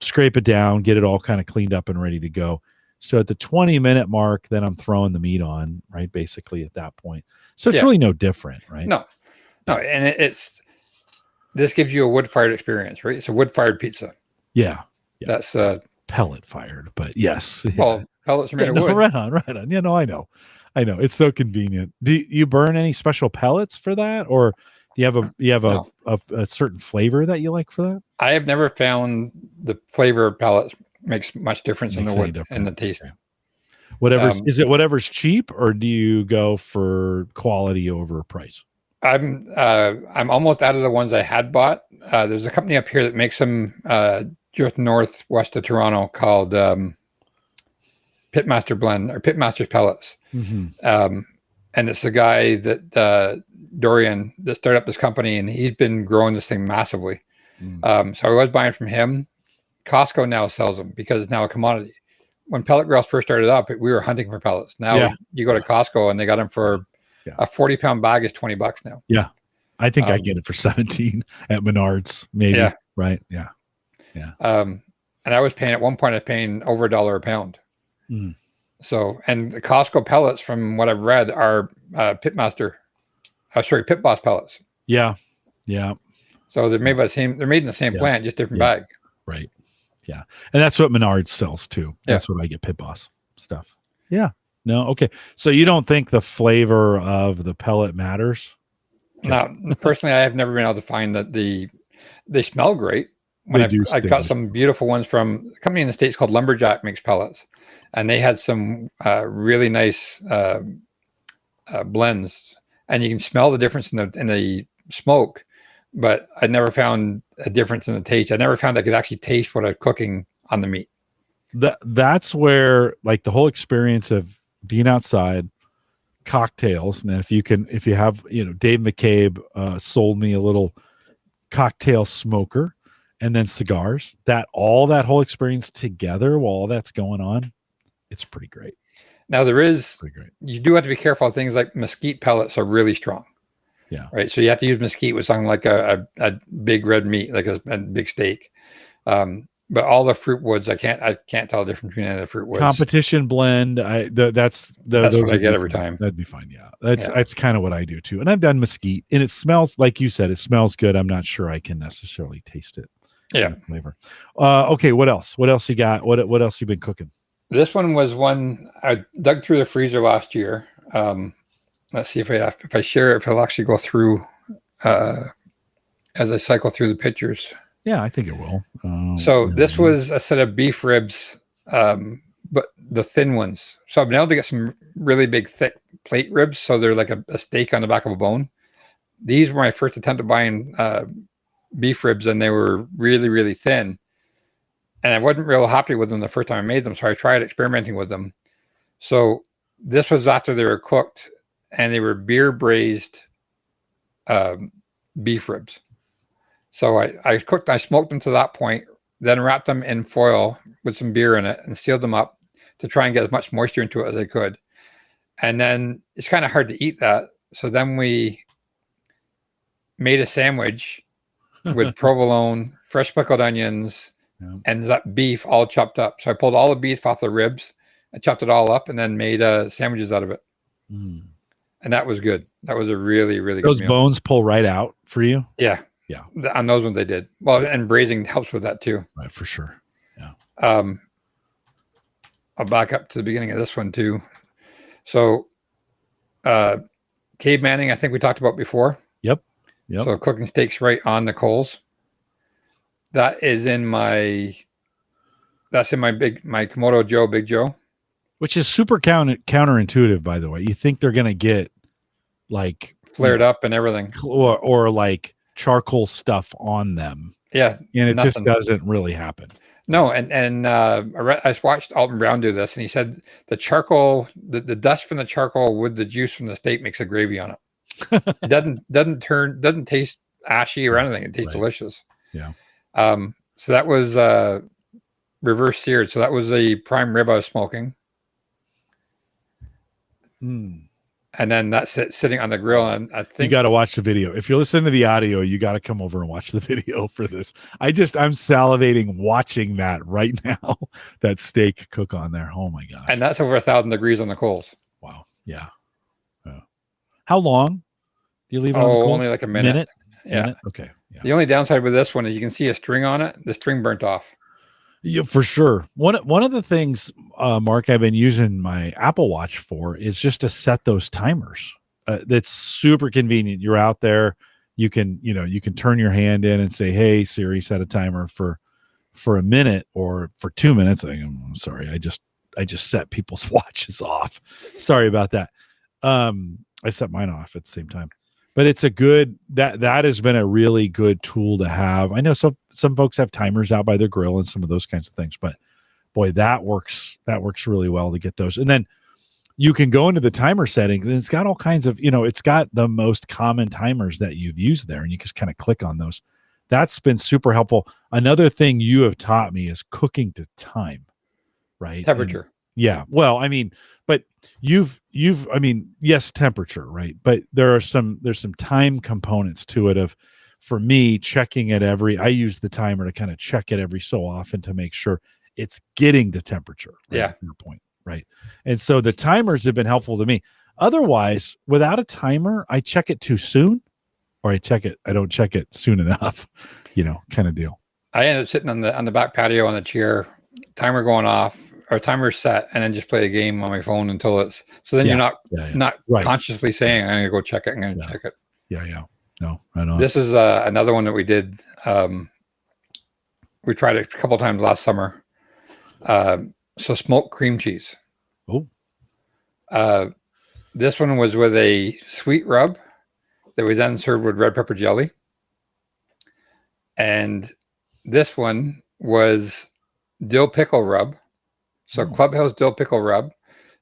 scrape it down, get it all kind of cleaned up and ready to go. So at the 20-minute mark, then I'm throwing the meat on, right? Basically at that point. So it's really no different, right? No. And this gives you a wood-fired experience, right? It's a wood-fired pizza. Yeah. That's pellet fired, but yes. Well, pellets are made of wood. Right on. Yeah, no, I know. It's so convenient. Do you burn any special pellets for that, or do you have a certain flavor that you like for that? I have never found the flavor of pellets makes much difference in the wood and the taste. Okay. Whatever's cheap, or do you go for quality over price? I'm almost out of the ones I had bought. There's a company up here that makes them just northwest of Toronto called Pitmaster Blend or Pitmaster Pellets. Mm-hmm. And it's the guy that Dorian that started up this company, and he's been growing this thing massively. Mm. So I was buying from him. Costco now sells them because it's now a commodity. When pellet grills first started up, we were hunting for pellets. Now you go to Costco and they got them for a 40-pound bag is $20 now. Yeah. I think I get it for 17 at Menards, maybe. Yeah. Right. Yeah. Yeah. And I was paying at one point, I was paying over $1 a pound. Mm. So, and the Costco pellets, from what I've read, are Pit Boss pellets. Yeah. Yeah. So they're made they're made in the same plant, just different bag. Right. Yeah. And that's what Menards sells too. That's what I get, Pit Boss stuff. Yeah. No. Okay. So you don't think the flavor of the pellet matters? Okay. No, personally, I have never been able to find that they smell great. I've got some beautiful ones from a company in the States called Lumberjack makes pellets, and they had some really nice blends, and you can smell the difference in the smoke, but I never found a difference in the taste. I never found I could actually taste what I was cooking on the meat. That's where, like, the whole experience of being outside, cocktails, and if you have, Dave McCabe sold me a little cocktail smoker, and then cigars, that whole experience together while all that's going on, it's pretty great. Now you do have to be careful. Things like mesquite pellets are really strong. Yeah. Right. So you have to use mesquite with something like a big red meat, like a big steak. But all the fruit woods, I can't tell the difference between any of the fruit woods. Competition blend. That's what I get every time. That'd be fine. Yeah. That's kind of what I do too. And I've done mesquite, and it smells, like you said, it smells good. I'm not sure I can necessarily taste it. Yeah. Flavor. Okay. What else? What else you got? What else you been cooking? This one was one I dug through the freezer last year. Let's see if I share it, if it'll actually go through as I cycle through the pictures. Yeah, I think it will. So this was a set of beef ribs but the thin ones. So I've been able to get some really big, thick plate ribs. So they're like a steak on the back of a bone. These were my first attempt at buying beef ribs, and they were really, really thin. And I wasn't real happy with them the first time I made them. So I tried experimenting with them. So this was after they were cooked, and they were beer braised beef ribs. So I smoked them to that point, then wrapped them in foil with some beer in it and sealed them up to try and get as much moisture into it as I could. And then it's kind of hard to eat that. So then we made a sandwich with provolone, fresh pickled onions, and that beef all chopped up. So I pulled all the beef off the ribs and chopped it all up and then made sandwiches out of it. And that was good. That was a really, really good meal. Those bones pull right out for you? Yeah. Yeah. On those ones they did. Well, and braising helps with that too. Right, for sure. Yeah. I'll back up to the beginning of this one too. So cave manning, I think we talked about before. Yep. So cooking steaks right on the coals. That's in my Komodo Joe, Big Joe. Which is super counterintuitive, by the way. You think they're gonna get like flared up and everything. Or like charcoal stuff on them. Yeah. And it just doesn't really happen. No, and I watched Alton Brown do this, and he said the charcoal, the dust from the charcoal with the juice from the steak makes a gravy on it. It doesn't taste ashy or anything. It tastes delicious. Yeah. So that was reverse seared. So that was a prime rib I was smoking. And then that's sitting on the grill. And I think you got to watch the video. If you're listening to the audio, you got to come over and watch the video for this. I'm salivating watching that right now. That steak cook on there. Oh my gosh. And that's over 1,000 degrees on the coals. Wow. Yeah. How long do you leave it on the coals? Only like a minute. Yeah. Minute? Okay. Yeah. The only downside with this one is you can see a string on it. The string burnt off. Yeah, for sure. One of the things, Mark, I've been using my Apple Watch for is just to set those timers. That's super convenient. You're out there, you can turn your hand in and say, "Hey Siri, set a timer for a minute or for 2 minutes." I'm sorry, I just set people's watches off. Sorry about that. I set mine off at the same time. But it's a good that has been a really good tool to have. I know some folks have timers out by their grill and some of those kinds of things, but boy, that works really well to get those. And then you can go into the timer settings and it's got all kinds of, it's got the most common timers that you've used there and you just kind of click on those. That's been super helpful. Another thing you have taught me is cooking to time, right? Temperature. Yeah. Well, I mean, but yes, temperature, right? But there's some time components to it for me, checking it I use the timer to kind of check it every so often to make sure it's getting to temperature. Right? Yeah. Your point. Right. And so the timers have been helpful to me. Otherwise, without a timer, I check it too soon or I don't check it soon enough, kind of deal. I ended up sitting on the back patio on the chair, timer going off, or timer set, and then just play a game on my phone until it's then you're not right. Consciously saying, I'm gonna go check it, I'm gonna check it. Yeah. No, right on. This is another one that we did. We tried it a couple times last summer. So smoked cream cheese. Oh. This one was with a sweet rub that we then served with red pepper jelly. And this one was dill pickle rub. So Clubhouse dill pickle rub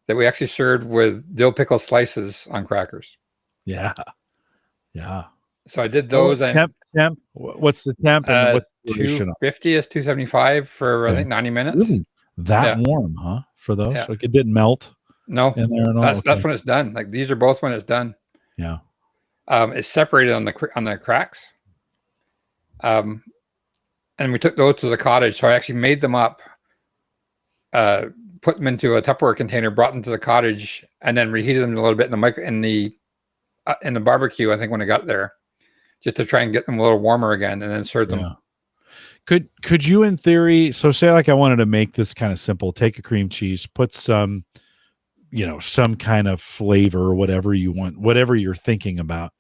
that we actually served with dill pickle slices on crackers. Yeah. Yeah. So I did those. Temp. What's the temp? And what's the 250 is 275 for I think 90 minutes. Really? That warm, huh? For those? Yeah. Like it didn't melt? No. In there and all? That's when it's done. Like these are both when it's done. Yeah. It's separated on the cracks. And we took those to the cottage. So I actually made them up, put them into a Tupperware container, brought them to the cottage, and then reheated them a little bit in the barbecue. I think when I got there, just to try and get them a little warmer again, and then serve them. Yeah. Could you, in theory, so say like I wanted to make this kind of simple, take a cream cheese, put some, some kind of flavor or whatever you want, whatever you're thinking about,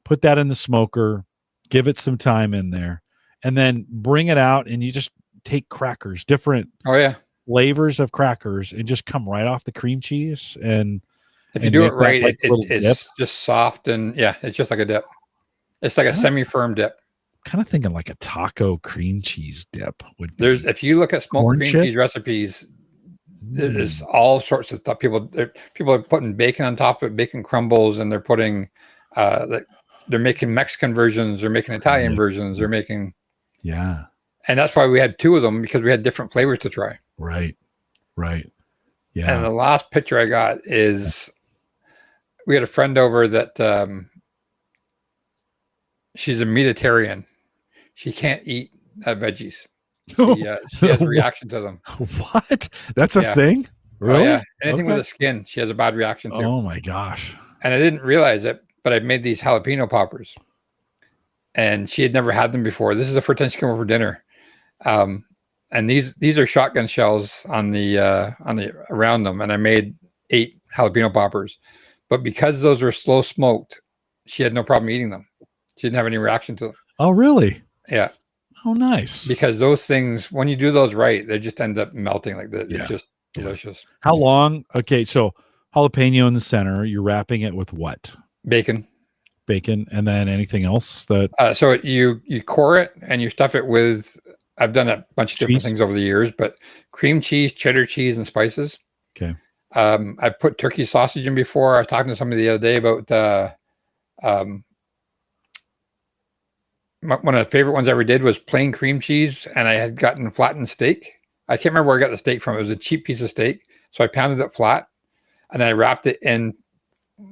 put that in the smoker, give it some time in there, and then bring it out and you just take crackers, different. Oh yeah. flavors of crackers and just come right off the cream cheese and if you do it make that, right, like, little dip. it's just soft and it's just like a dip. It's like a semi-firm dip. Kind of thinking like a taco cream cheese dip would be. If you look at smoked corn cream chip? cheese recipes, there's all sorts of stuff. People are putting bacon on top of it, bacon crumbles, and they're putting they're making Mexican versions, they're making Italian versions, they're making and that's why we had 2 of them, because we had different flavors to try. Right. Yeah. And the last picture I got is we had a friend over that she's a meatitarian. She can't eat veggies. She has a reaction to them. What? That's a thing? Really? Oh, yeah. Anything with the skin, she has a bad reaction to. Oh my gosh. And I didn't realize it, but I made these jalapeno poppers. And she had never had them before. This is the first time she came over for dinner. And these are shotgun shells on the around them. And I made 8 jalapeno poppers. But because those were slow smoked, she had no problem eating them. She didn't have any reaction to them. Oh, really? Yeah. Oh, nice. Because those things, when you do those right, they just end up melting like that. They're just delicious. How long? Okay, so jalapeno in the center. You're wrapping it with what? Bacon, and then anything else that? So you core it and you stuff it with. I've done a bunch of different things over the years, but cream cheese, cheddar cheese, and spices. Okay. I put turkey sausage in before. I was talking to somebody the other day about. One of the favorite ones I ever did was plain cream cheese, and I had gotten flattened steak. I can't remember where I got the steak from. It was a cheap piece of steak, so I pounded it flat, and I wrapped it in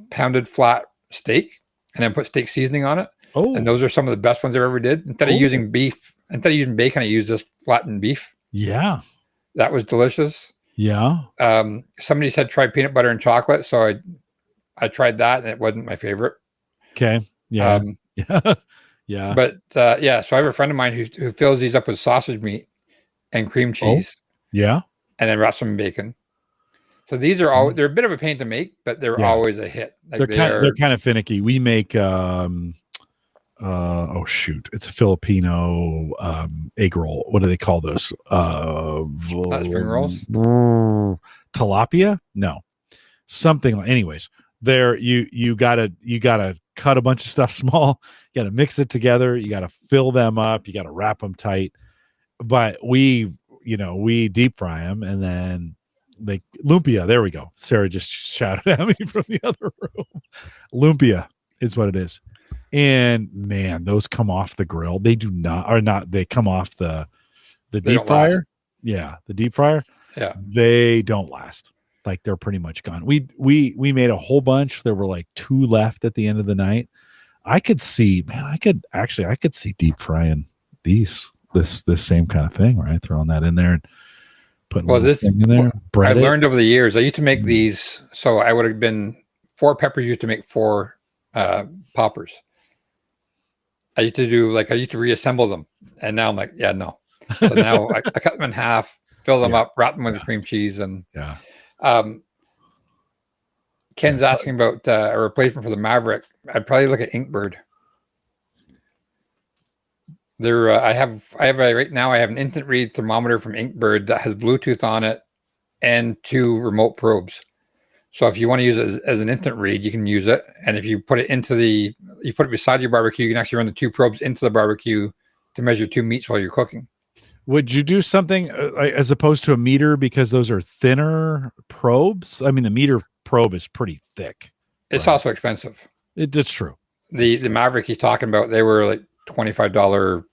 pounded flat steak, and then put steak seasoning on it. Oh, and those are some of the best ones I ever did. Instead of using bacon, I used this flattened beef. Yeah, that was delicious. Yeah. Somebody said try peanut butter and chocolate, so I tried that, and it wasn't my favorite. Okay. Yeah. Yeah. Yeah. But so I have a friend of mine who fills these up with sausage meat and cream cheese. Yeah. And then wraps them in bacon. So these are all, they're a bit of a pain to make, but they're always a hit. Like they're kind of finicky. We make it's a Filipino egg roll. What do they call those? Spring rolls? Tilapia? No. Something like, anyways. There you gotta cut a bunch of stuff small, you gotta mix it together, you gotta fill them up, you gotta wrap them tight. But we deep fry them, and then lumpia. There we go. Sarah just shouted at me from the other room. Lumpia is what it is. And man, those come off the grill. They come off the deep fryer. Last. Yeah, the deep fryer. Yeah, they don't last. Like, they're pretty much gone. We made a whole bunch. There were like 2 left at the end of the night. I could see deep frying this same kind of thing, right? Throwing that in there and putting this thing in there. I learned over the years. I used to make these, so I would have been 4 peppers used to make 4 poppers. I used to reassemble them, and now I'm like, yeah, no. So now I cut them in half, fill them up, wrap them with cream cheese, and Ken's asking about a replacement for the Maverick. I'd probably look at Inkbird. There, right now I have an instant read thermometer from Inkbird that has Bluetooth on it and 2 remote probes. So if you want to use it as an instant read, you can use it. And if you put it beside your barbecue, you can actually run the 2 probes into the barbecue to measure 2 meats while you're cooking. Would you do something as opposed to a meter, because those are thinner probes? I mean, the meter probe is pretty thick. It's also expensive. It's true. The Maverick he's talking about, they were like $25.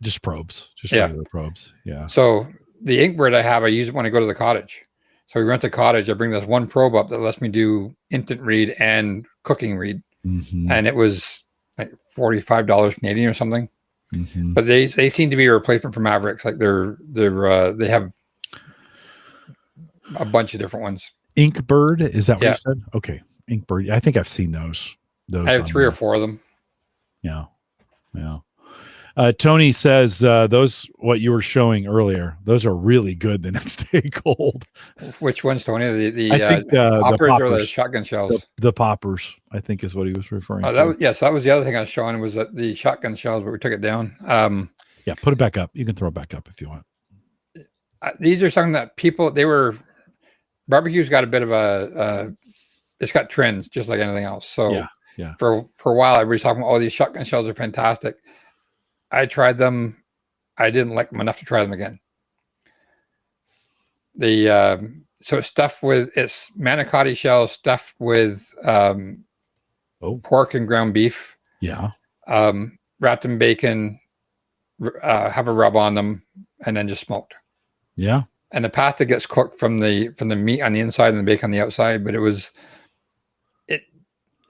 Just probes, regular probes. Yeah. So the Inkbird I use it when I go to the cottage. So we rent a cottage. I bring this 1 probe up that lets me do instant read and cooking read, and it was like $45 Canadian or something. Mm-hmm. But they seem to be a replacement for Mavericks. Like they have a bunch of different ones. Inkbird, is that what you said? Okay, Inkbird. I think I've seen those. I have 3 or 4 of them. Yeah. Tony says those, what you were showing earlier, those are really good the next day cold. Which ones, Tony? I think poppers or the shotgun shells? The poppers, I think, is what he was referring to. That was the other thing I was showing, was that the shotgun shells, but we took it down. Put it back up. You can throw it back up if you want. these are something that barbecue's got a bit of it's got trends just like anything else. So yeah. For a while, everybody's talking about, these shotgun shells are fantastic. I tried them. I didn't like them enough to try them again. So it's manicotti shells stuffed with pork and ground beef. Yeah. Wrapped in bacon, have a rub on them, and then just smoked. Yeah. And the pasta gets cooked from the meat on the inside and the bacon on the outside, but it was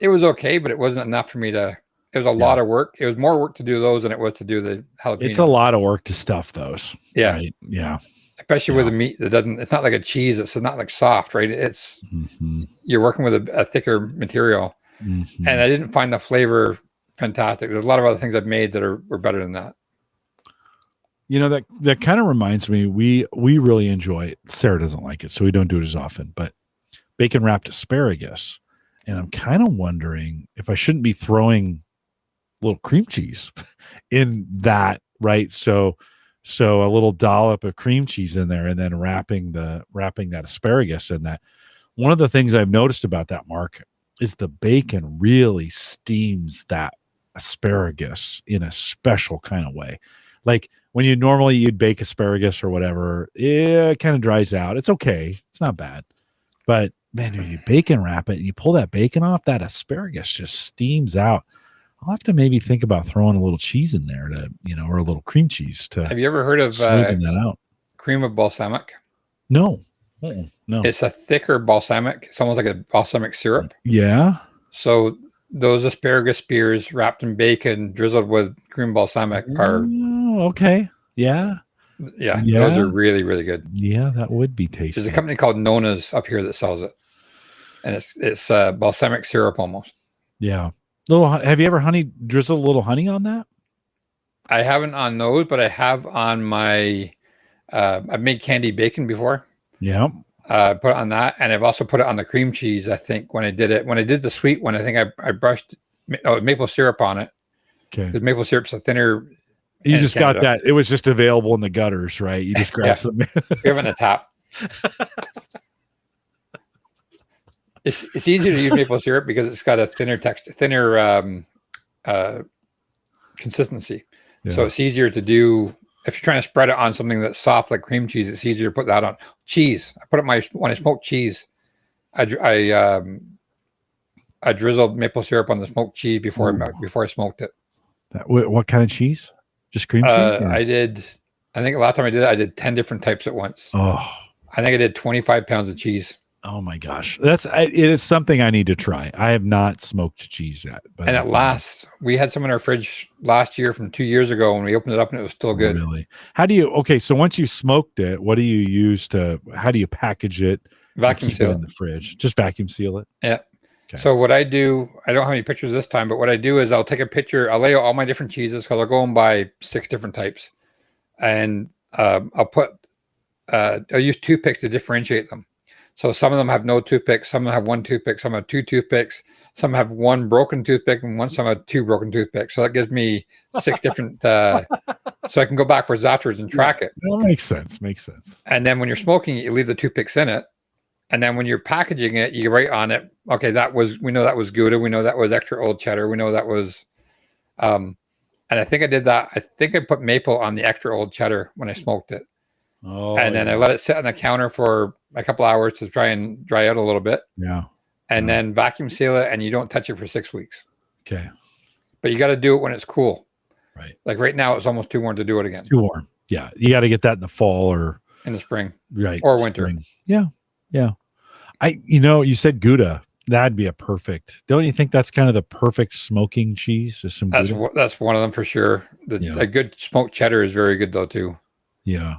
okay, but it wasn't enough for me to. It was a lot of work. It was more work to do those than it was to do the jalapeno. It's a lot of work to stuff those. Yeah. Right? Yeah. Especially with the meat that it's not like a cheese. It's not like soft, right? It's you're working with a thicker material, and I didn't find the flavor fantastic. There's a lot of other things I've made that were better than that. You know, that kind of reminds me, we really enjoy it. Sarah doesn't like it, so we don't do it as often, but bacon wrapped asparagus. And I'm kind of wondering if I shouldn't be throwing little cream cheese in that, right? So a little dollop of cream cheese in there, and then wrapping that asparagus in that. One of the things I've noticed about that, Mark, is the bacon really steams that asparagus in a special kind of way. Like when you'd bake asparagus or whatever, it kind of dries out. It's okay. It's not bad. But man, when you bacon wrap it, you pull that bacon off, that asparagus just steams out. I'll have to maybe think about throwing a little cheese in there or a little cream cheese to. Have you ever heard of that out? Cream of balsamic? No. No. It's a thicker balsamic. It's almost like a balsamic syrup. Yeah. So those asparagus spears wrapped in bacon, drizzled with cream balsamic are. Oh, okay. Yeah. Yeah. Those are really, really good. Yeah, that would be tasty. There's a company called Nona's up here that sells it, and it's balsamic syrup almost. Yeah. Have you ever drizzled a little honey on that? I haven't on those, but I have on my. I've made candied bacon before. Yeah. Put it on that, and I've also put it on the cream cheese. I think when I did the sweet one, I think I brushed maple syrup on it. Okay. Because maple syrup's a thinner. You just got that. It was just available in the gutters, right? You just grab some. We have it on the top. It's easier to use maple syrup because it's got a thinner texture, consistency. Yeah. So it's easier to do if you're trying to spread it on something that's soft like cream cheese. It's easier to put that on cheese. I put it when I smoke cheese. I drizzled maple syrup on the smoked cheese before I smoked it. What kind of cheese? Just cream cheese? I think the last time I did 10 different types at once. Oh, I think I did 25 pounds of cheese. Oh my gosh. It is something I need to try. I have not smoked cheese yet. But and it lasts. We had some in our fridge last year from 2 years ago when we opened it up and it was still good. Really? So once you smoked it, what do you use how do you package it? Vacuum seal it in the fridge. Just vacuum seal it? Yeah. Okay. So what I do, I don't have any pictures this time, but what I do is I'll take a picture, I'll lay out all my different cheeses because I'll go and buy 6 different types. And I'll use toothpicks to differentiate them. So some of them have no toothpicks, some have 1 toothpick, some have 2 toothpicks, some have 1 broken toothpick, and some have 2 broken toothpicks. So that gives me 6 different, so I can go backwards afterwards and track it. That makes sense. And then when you're smoking it, you leave the toothpicks in it. And then when you're packaging it, you write on it, okay, we know that was Gouda, we know that was extra old cheddar, we know that was, and I think I did that. I think I put maple on the extra old cheddar when I smoked it. Oh, and then I let it sit on the counter for a couple hours to try and dry out a little bit. Yeah. And then vacuum seal it, and you don't touch it for 6 weeks. Okay. But you got to do it when it's cool. Right. Like right now, it's almost too warm to do it again. It's too warm. Yeah. You got to get that in the fall or in the spring. Right. Or winter. Spring. Yeah. Yeah. You said Gouda. That'd be a perfect. Don't you think that's kind of the perfect smoking cheese? Just some Gouda? That's one of them for sure. A good smoked cheddar is very good though too. Yeah.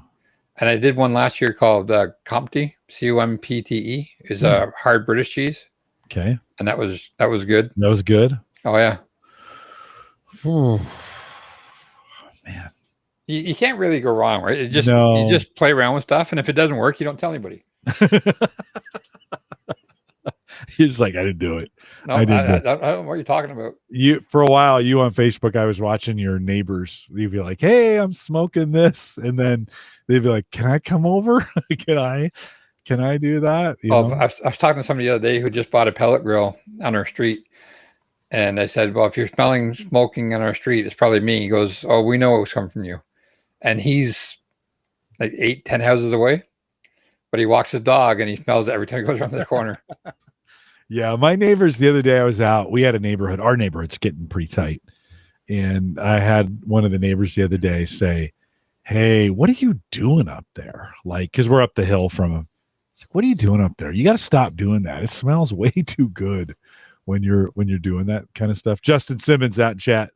And I did one last year called Compte, Compte, is a hard British cheese. Okay. And that was good. That was good. Oh yeah. Ooh. Man. You can't really go wrong, right? You just play around with stuff, and if it doesn't work, you don't tell anybody. You're just like, I didn't do it. No, I didn't do it. I don't know what you're talking about. You for a while, you on Facebook, I was watching your neighbors. You'd be like, hey, I'm smoking this. And then they'd be like, can I come over? Can I do that? You Oh, know? I was talking to somebody the other day who just bought a pellet grill on our street. And I said, well, if you're smelling smoking on our street, it's probably me. He goes, oh, we know it was coming from you. And he's like 8, 10 houses away, but he walks his dog and he smells it every time he goes around the corner. Yeah, my neighbors the other day I was out. We had a neighborhood. Our neighborhood's getting pretty tight. And I had one of the neighbors the other day say, hey, what are you doing up there? Like, because we're up the hill from him. Like, what are you doing up there? You got to stop doing that. It smells way too good when you're doing that kind of stuff. Justin Simmons out in chat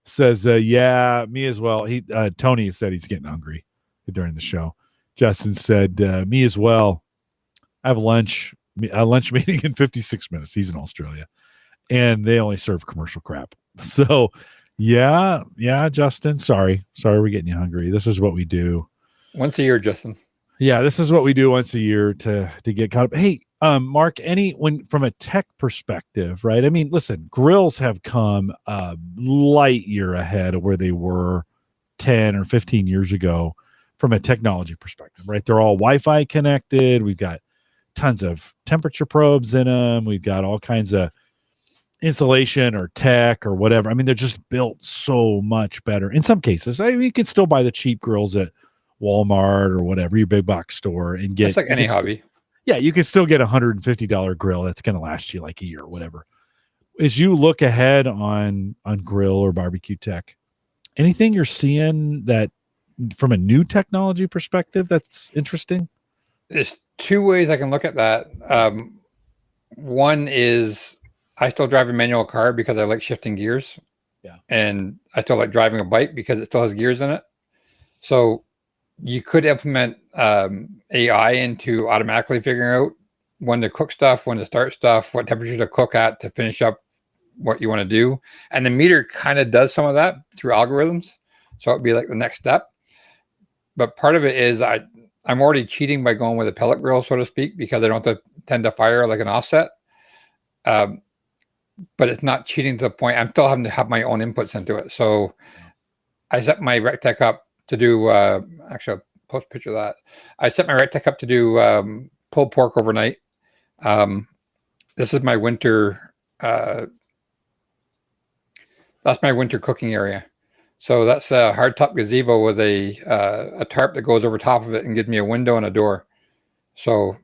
says, yeah, me as well. Tony said he's getting hungry during the show. Justin said, me as well. I have a lunch meeting in 56 minutes. He's in Australia, and they only serve commercial crap. So, yeah, Justin. Sorry, we're getting you hungry. This is what we do once a year, Justin. Yeah, this is what we do once a year to get caught up. Hey, Mark, from a tech perspective, right? I mean, listen, grills have come light year ahead of where they were 10 or 15 years ago from a technology perspective, right? They're all Wi-Fi connected. We've got tons of temperature probes in them. We've got all kinds of insulation or tech or whatever. I mean, they're just built so much better. In some cases, I mean, you can still buy the cheap grills at Walmart or whatever, your big box store, and get it's like any hobby. Yeah, you can still get $150 grill that's going to last you like a year or whatever. As you look ahead on grill or barbecue tech, anything you're seeing that from a new technology perspective that's interesting? There's two ways I can look at that. One is I still drive a manual car because I like shifting gears. Yeah. And I still like driving a bike because it still has gears in it. So you could implement AI into automatically figuring out when to cook stuff, when to start stuff, what temperature to cook at to finish up what you want to do. And the meter kind of does some of that through algorithms. So it'd be like the next step. But part of it is I'm already cheating by going with a pellet grill, so to speak, because I don't have to tend to fire like an offset. But it's not cheating to the point. I'm still having to have my own inputs into it. So I set my RecTech up to do, actually, I'll post a picture of that. I set my RecTech up to do pulled pork overnight. This is my winter, that's my winter cooking area. So that's a hardtop gazebo with a tarp that goes over top of it and gives me a window and a door. So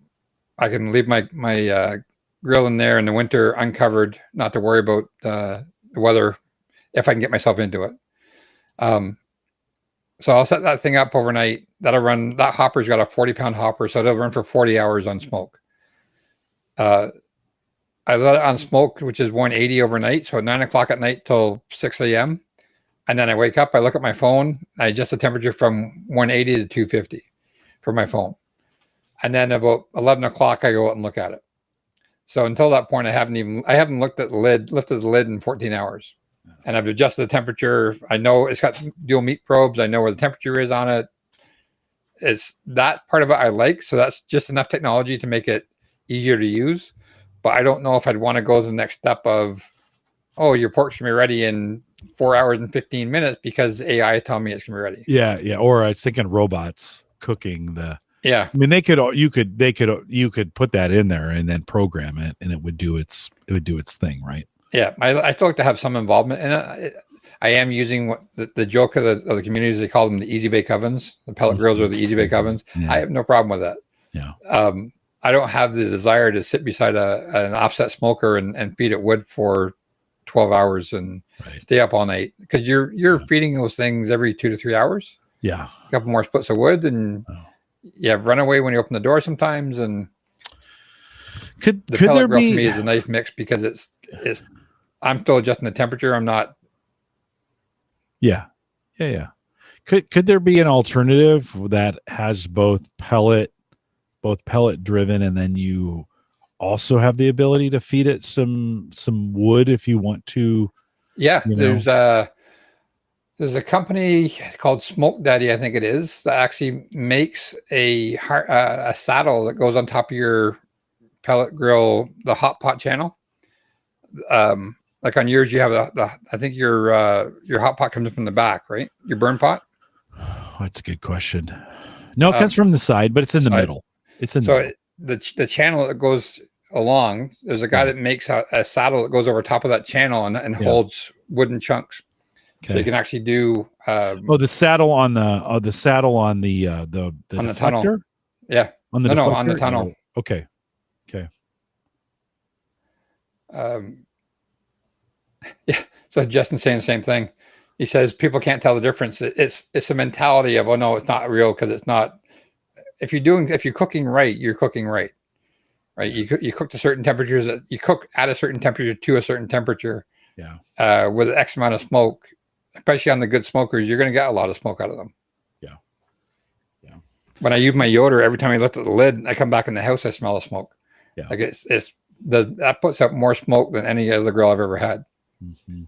I can leave my grill in there in the winter uncovered, not to worry about the weather if I can get myself into it. So I'll set that thing up overnight. That'll run, that hopper's got a 40-pound hopper, so it'll run for 40 hours on smoke. I let it on smoke, which is 180 overnight, so at 9 o'clock at night till 6 a.m. And then I wake up, I look at my phone, I adjust the temperature from 180 to 250 for my phone. And then about 11 o'clock, I go out and look at it. So until that point, I haven't lifted the lid in 14 hours. And I've adjusted the temperature. I know it's got dual meat probes. I know where the temperature is on it. It's that part of it I like. So that's just enough technology to make it easier to use. But I don't know if I'd want to go to the next step of, oh, your pork's going to be ready in 4 hours and 15 minutes because AI is telling me it's going to be ready. Yeah. Or I was thinking robots cooking the. Yeah. I mean, you could put that in there and then program it, and it would do its thing, right? Yeah, I still like to have some involvement in it. I am using what the joke of the communities, they call them the easy bake ovens. The pellet grills are the easy bake ovens. Yeah. I have no problem with that. Yeah. I don't have the desire to sit beside an offset smoker and feed it wood for 12 hours and stay up all night, because you're feeding those things every 2 to 3 hours. Yeah. A couple more splits of wood, and you have runaway when you open the door sometimes. And could pellet grill for me is a nice mix because it's I'm still adjusting the temperature. I'm not. Yeah. Could there be an alternative that has both pellet driven, and then you also have the ability to feed it some wood if you want to? Yeah, there's a company called Smoke Daddy, I think it is, that actually makes a saddle that goes on top of your pellet grill, the hot pot channel. Like on yours, you have I think your hot pot comes in from the back, right? Your burn pot. Oh, that's a good question. No, it comes from the side, but it's in the middle. It's in the middle. The channel that goes along, there's a guy that makes a saddle that goes over top of that channel and holds wooden chunks. Okay. So you can actually do the saddle on the on the tunnel. Yeah. On the no, on the tunnel. Okay. Yeah. So Justin's saying the same thing. He says people can't tell the difference. It's a mentality of, oh no, it's not real because it's not. If you're cooking right, you're cooking right. Right. You cook to certain temperatures. You cook at a certain temperature to a certain temperature. Yeah. With X amount of smoke, especially on the good smokers, you're going to get a lot of smoke out of them. Yeah. Yeah. When I use my Yoder, every time I lift at the lid, I come back in the house, I smell the smoke. Yeah. Like that puts out more smoke than any other grill I've ever had. Mm-hmm.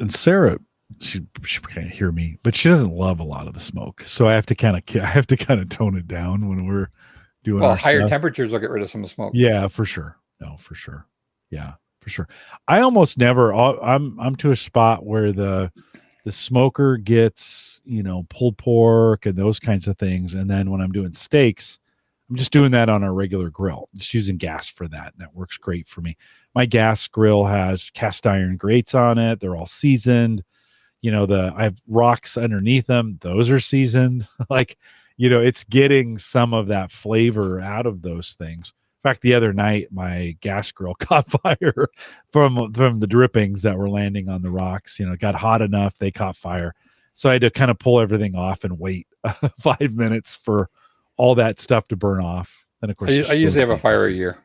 And Sarah, she can't hear me, but she doesn't love a lot of the smoke. So I have to kind of tone it down when we're doing. Well, higher temperatures will get rid of some of the smoke. Yeah, for sure. No, for sure. Yeah, for sure. I almost never. I'm to a spot where the smoker gets pulled pork and those kinds of things, and then when I'm doing steaks, I'm just doing that on a regular grill, just using gas for that. And that works great for me. My gas grill has cast iron grates on it. They're all seasoned. I have rocks underneath them. Those are seasoned. It's getting some of that flavor out of those things. In fact, the other night, my gas grill caught fire from the drippings that were landing on the rocks. It got hot enough, they caught fire. So I had to kind of pull everything off and wait 5 minutes for all that stuff to burn off. And of course, I usually have a fire a year.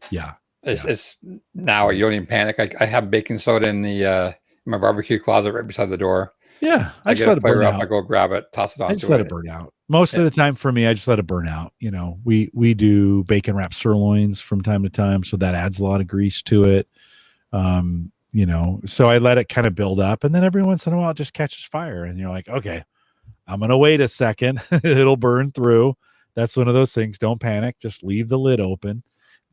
Yeah. It's now you don't even panic. I have baking soda in my barbecue closet right beside the door. Yeah, I just let it burn out. I go grab it, toss it on. I just let it burn out. Most of the time for me, I just let it burn out. We do bacon wrapped sirloins from time to time, so that adds a lot of grease to it. So I let it kind of build up, and then every once in a while it just catches fire, and you're like, okay, I'm gonna wait a second. It'll burn through. That's one of those things. Don't panic. Just leave the lid open.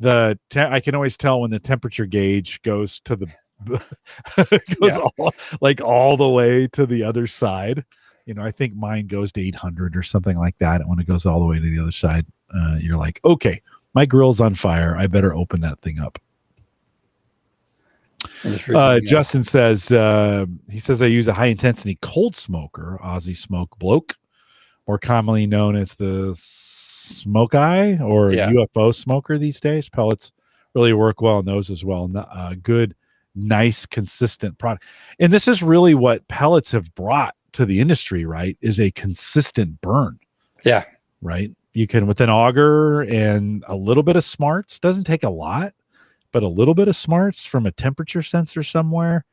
I can always tell when the temperature gauge goes to the all the way to the other side. I think mine goes to 800 or something like that. And when it goes all the way to the other side, you're like, okay, my grill's on fire. I better open that thing up. Justin says, he says I use a high intensity cold smoker, Aussie Smoke Bloke, more commonly known as the Smoke Eye or UFO smoker these days. Pellets really work well in those as well. Good, nice, consistent product. And this is really what pellets have brought to the industry, right? Is a consistent burn. Yeah. Right. You can, with an auger and a little bit of smarts, doesn't take a lot, but a little bit of smarts from a temperature sensor somewhere,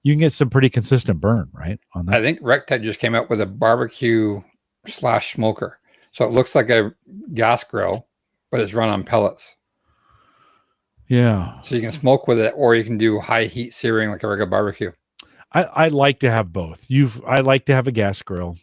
you can get some pretty consistent burn, right? On that. I think Rectech just came out with a barbecue / smoker. So it looks like a gas grill, but it's run on pellets. Yeah. So you can smoke with it, or you can do high heat searing like a regular barbecue. I like to have both. I like to have a gas grill.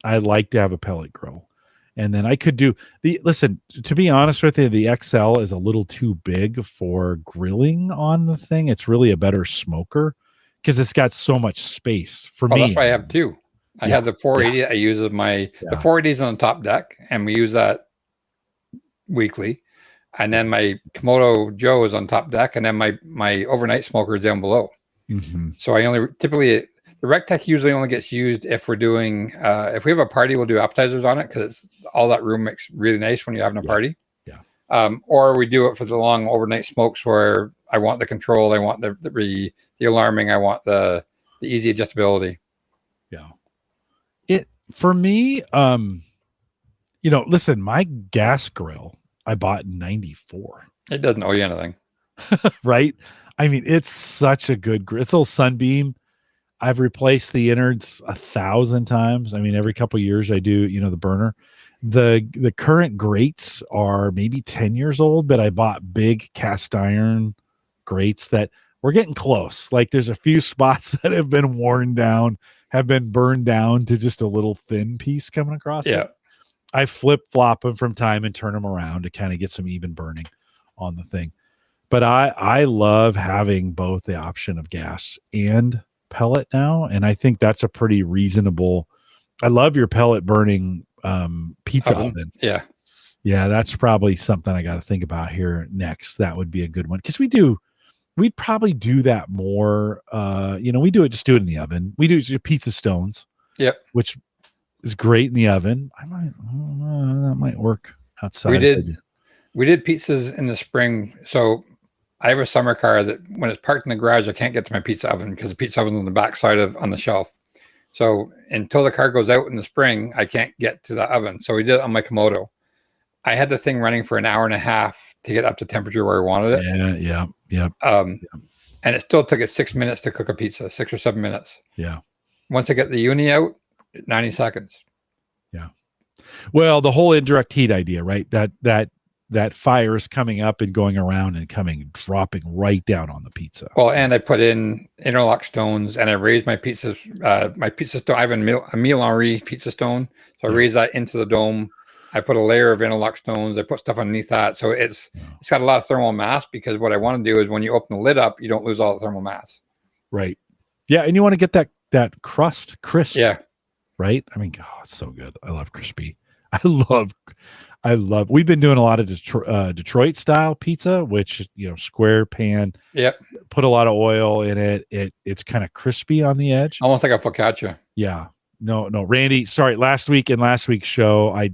I like to have a pellet grill. And then I could do listen, to be honest with you, the XL is a little too big for grilling on the thing. It's really a better smoker because it's got so much space for me. That's why I have two. I have the 480 that I use as the 480 is on the top deck, and we use that weekly. And then my Komodo Joe is on top deck, and then my overnight smoker is down below. Mm-hmm. So I the Rectech usually only gets used if we're doing if we have a party, we'll do appetizers on it because all that room makes really nice when you're having a party. Yeah. Or we do it for the long overnight smokes where I want the control, I want the alarming, I want the easy adjustability. Yeah. For me, listen, my gas grill I bought in 94. It doesn't owe you anything. Right? I mean, it's such a good grill. It's a little Sunbeam. I've replaced the innards 1,000 times. I mean, every couple of years I do, the burner. The current grates are maybe 10 years old, but I bought big cast iron grates that we're getting close. Like there's a few spots that have been worn down, have been burned down to just a little thin piece coming across. Yeah. I flip-flop them from time and turn them around to kind of get some even burning on the thing. But I love having both the option of gas and pellet now, and I think that's a pretty reasonable. I love your pellet burning pizza oven. Yeah. Yeah, that's probably something I got to think about here next. That would be a good one because we'd probably do that more. We do it in the oven. We do pizza stones. Yep. Which is great in the oven. That might work outside. We did pizzas in the spring. So I have a summer car that when it's parked in the garage, I can't get to my pizza oven because the pizza oven's on the back side on the shelf. So until the car goes out in the spring, I can't get to the oven. So we did it on my Komodo. I had the thing running for an hour and a half to get up to temperature where I wanted it. Yeah. And it still took it 6 minutes to cook a pizza, 6 or 7 minutes. Yeah. Once I get the uni out, 90 seconds. Yeah. Well, the whole indirect heat idea, right? That fire is coming up and going around and dropping right down on the pizza. Well, and I put in interlock stones and I raised my pizza stone. I have a Milan pizza stone. So I raised that into the dome. I put a layer of interlock stones. I put stuff underneath that. So it's got a lot of thermal mass because what I want to do is when you open the lid up, you don't lose all the thermal mass. Right. Yeah. And you want to get that crust crisp. Yeah. Right. I mean, oh, it's so good. I love crispy. I love, we've been doing a lot of Detroit style pizza, which, square pan. Yep. Put a lot of oil in it. It's kind of crispy on the edge. Almost like a focaccia. Yeah. No, Randy, sorry. Last week's show, I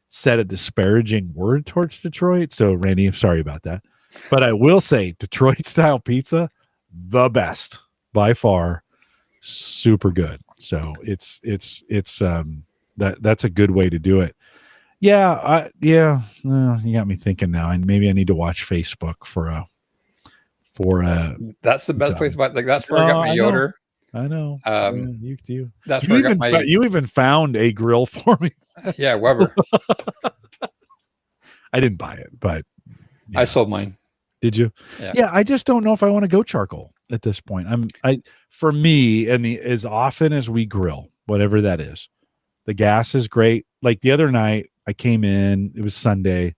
said a disparaging word towards Detroit. So Randy, I'm sorry about that. But I will say Detroit style pizza, the best by far. Super good. So it's that's a good way to do it. Yeah. You got me thinking now, and maybe I need to watch Facebook for a. That's the best place. But that's where I got my Yoder. I know. You. That's where I got my. You even found a grill for me. Yeah, Weber. I didn't buy it, but I sold mine. Did you? Yeah. I just don't know if I want to go charcoal at this point. For me, and as often as we grill, whatever that is, the gas is great. Like the other night, I came in. It was Sunday.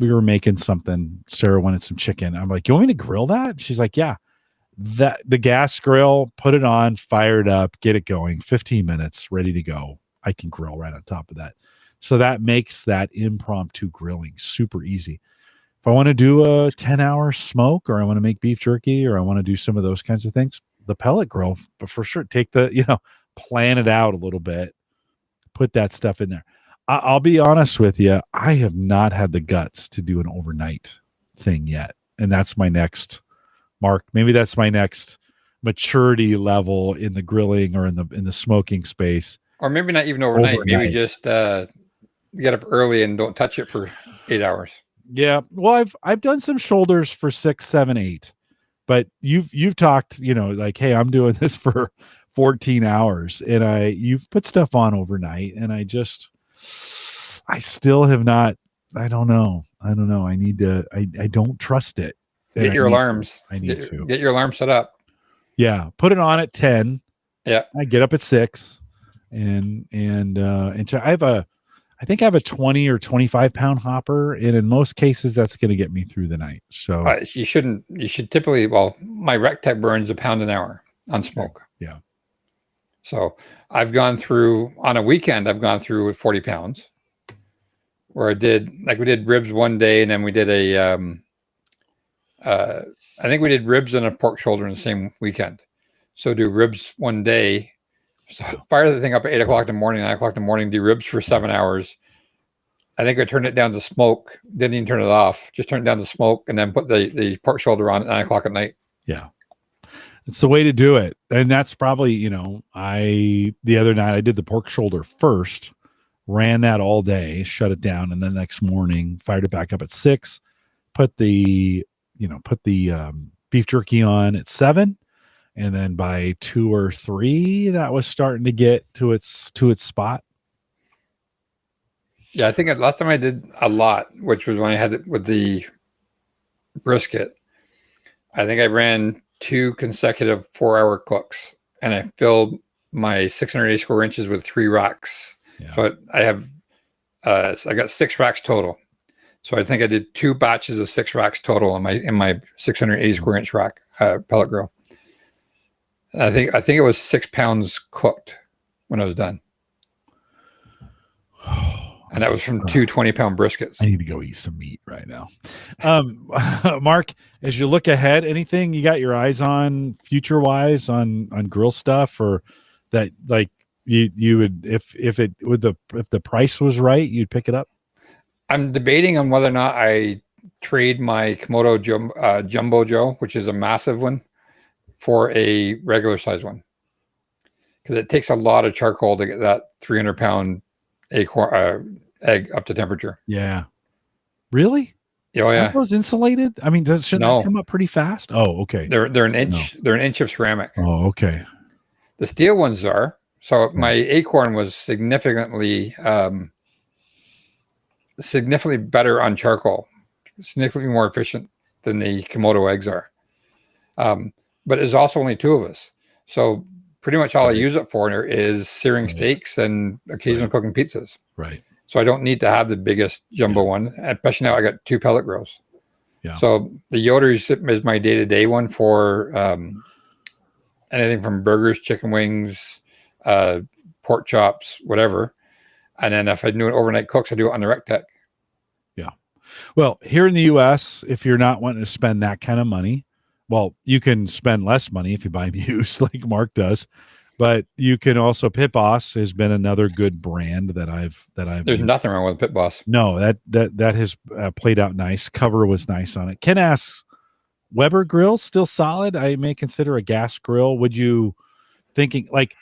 We were making something. Sarah wanted some chicken. I'm like, "You want me to grill that?" She's like, "Yeah." The gas grill, put it on, fire it up, get it going. 15 minutes, ready to go. I can grill right on top of that. So that makes that impromptu grilling super easy. If I want to do a 10-hour smoke, or I want to make beef jerky, or I want to do some of those kinds of things, the pellet grill, but for sure, take plan it out a little bit, put that stuff in there. I'll be honest with you. I have not had the guts to do an overnight thing yet. And that's my next, Mark, maybe that's my next maturity level in the grilling or in the smoking space. Or maybe not even overnight. Maybe just get up early and don't touch it for 8 hours. Yeah. Well, I've done some shoulders for 6, 7, 8, but you've talked, like, hey, I'm doing this for 14 hours and you've put stuff on overnight, and I still have not. I don't know. I need to, I don't trust it. Get your alarms. I need to get your alarm set up. Yeah. Put it on at 10. Yeah. I get up at 6 and I think I have a 20 or 25 pound hopper. And in most cases, that's going to get me through the night. So you should typically, my Rectech burns a pound an hour on smoke. Yeah. So I've gone through on a weekend, 40 pounds where we did ribs one day. And then we did I think we did ribs and a pork shoulder in the same weekend. So do ribs one day, so fire the thing up at 8 o'clock in the morning, 9 o'clock in the morning, do ribs for 7 hours. I think I turned it down to smoke, didn't even turn it off, just turned it down to smoke, and then put the pork shoulder on at 9 o'clock at night. Yeah. It's the way to do it. And that's probably, the other night I did the pork shoulder first, ran that all day, shut it down, and then the next morning fired it back up at 6, put the beef jerky on at 7. And then by 2 or 3, that was starting to get to its spot. Yeah, I think last time I did a lot, which was when I had it with the brisket. I think I ran 2 consecutive 4-hour cooks, and I filled my 680 square inches with 3 racks. Yeah. So I have, I got 6 racks total. So I think I did 2 batches of 6 racks total in my 680 square inch rack pellet grill. I think it was 6 pounds cooked when I was done. And that was from 2 20-pound briskets. I need to go eat some meat right now. Mark, as you look ahead, anything you got your eyes on future wise on grill stuff, or that like you would if the price was right, you'd pick it up? I'm debating on whether or not I trade my Komodo Jumbo Joe, which is a massive one, for a regular size one, because it takes a lot of charcoal to get that 300-pound egg up to temperature. Yeah. Really? Oh yeah. Are those insulated? I mean, shouldn't that come up pretty fast? Oh, okay. They're an inch. No. They're an inch of ceramic. Oh, okay. The steel ones are. So my Acorn was significantly better on charcoal, significantly more efficient than the Komodo eggs are. But there's also only 2 of us, so pretty much all I use it for is searing steaks and occasional cooking pizzas. Right. So I don't need to have the biggest jumbo one, especially now I got 2 pellet grills. Yeah. So the Yoder is my day-to-day one for anything from burgers, chicken wings, pork chops, whatever. And then if I do it overnight cooks, I do it on the Rectech. Yeah. Well, here in the U.S., if you're not wanting to spend that kind of money, well, you can spend less money if you buy them used like Mark does. But you can also, Pit Boss has been another good brand that I've. There's used. Nothing wrong with Pit Boss. No, that has played out nice. Cover was nice on it. Ken asks, Weber grill still solid? I may consider a gas grill. Would you thinking like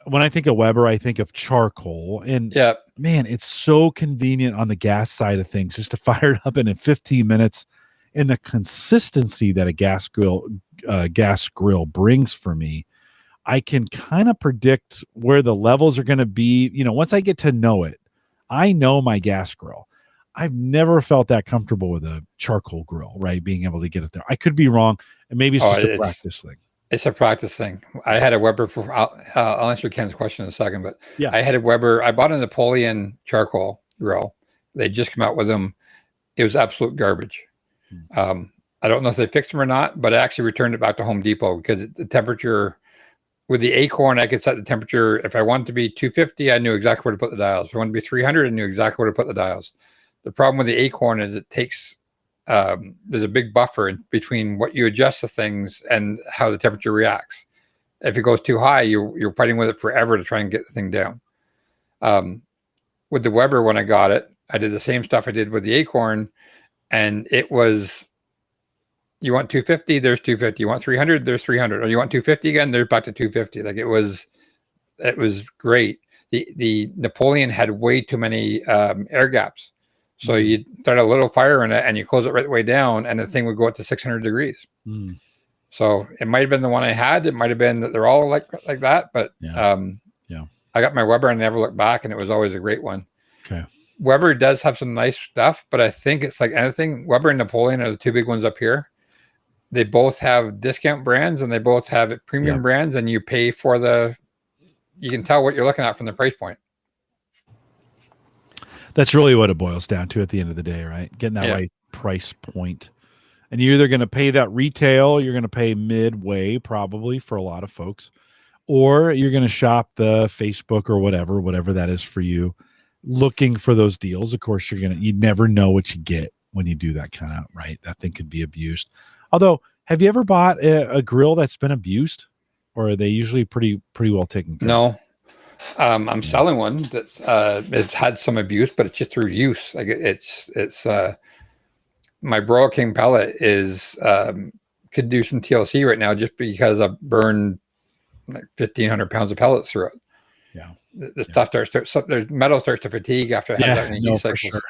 when I think of Weber, I think of charcoal, and man, it's so convenient on the gas side of things just to fire it up in 15 minutes, and the consistency that a gas grill brings for me. I can kind of predict where the levels are going to be. You know, once I get to know it, I know my gas grill. I've never felt that comfortable with a charcoal grill, right? Being able to get it there. I could be wrong. And maybe it's just a practice thing. It's a practice thing. I had a Weber I'll answer Ken's question in a second, but yeah, I had a Weber. I bought a Napoleon charcoal grill. They just come out with them. It was absolute garbage. I don't know if they fixed them or not, but I actually returned it back to Home Depot because the temperature with the Acorn, I could set the temperature. If I wanted to be 250, I knew exactly where to put the dials. If I wanted to be 300, I knew exactly where to put the dials. The problem with the Acorn is it takes, there's a big buffer in between what you adjust the things and how the temperature reacts. If it goes too high, you're fighting with it forever to try and get the thing down. With the Weber, when I got it, I did the same stuff I did with the Acorn, and it was, you want 250, there's 250. You want 300, there's 300. Or you want 250 again, there's back to 250. Like it was great. The Napoleon had way too many air gaps. So you start a little fire in it and you close it right the way down, and the thing would go up to 600 degrees. So it might have been the one I had. It might have been that they're all like that. But I got my Weber and never looked back, and it was always a great one. Okay. Weber does have some nice stuff, but I think it's like anything. Weber and Napoleon are the 2 big ones up here. They both have discount brands and they both have premium brands, and you pay for you can tell what you're looking at from the price point. That's really what it boils down to at the end of the day, right? Getting that right price point. And you're either going to pay that retail, you're going to pay midway probably for a lot of folks, or you're going to shop the Facebook or whatever that is for you, looking for those deals. Of course, you never know what you get when you do that kind of, right? That thing could be abused. Although, have you ever bought a grill that's been abused, or are they usually pretty well taken care of? No. I'm selling one that's it's had some abuse, but it's just through use. Like it's my Broil King pellet is could do some TLC right now just because I burned like 1,500 pounds of pellets through it. Yeah. The stuff there's metal starts to fatigue after it has that many heat cycles. Sure.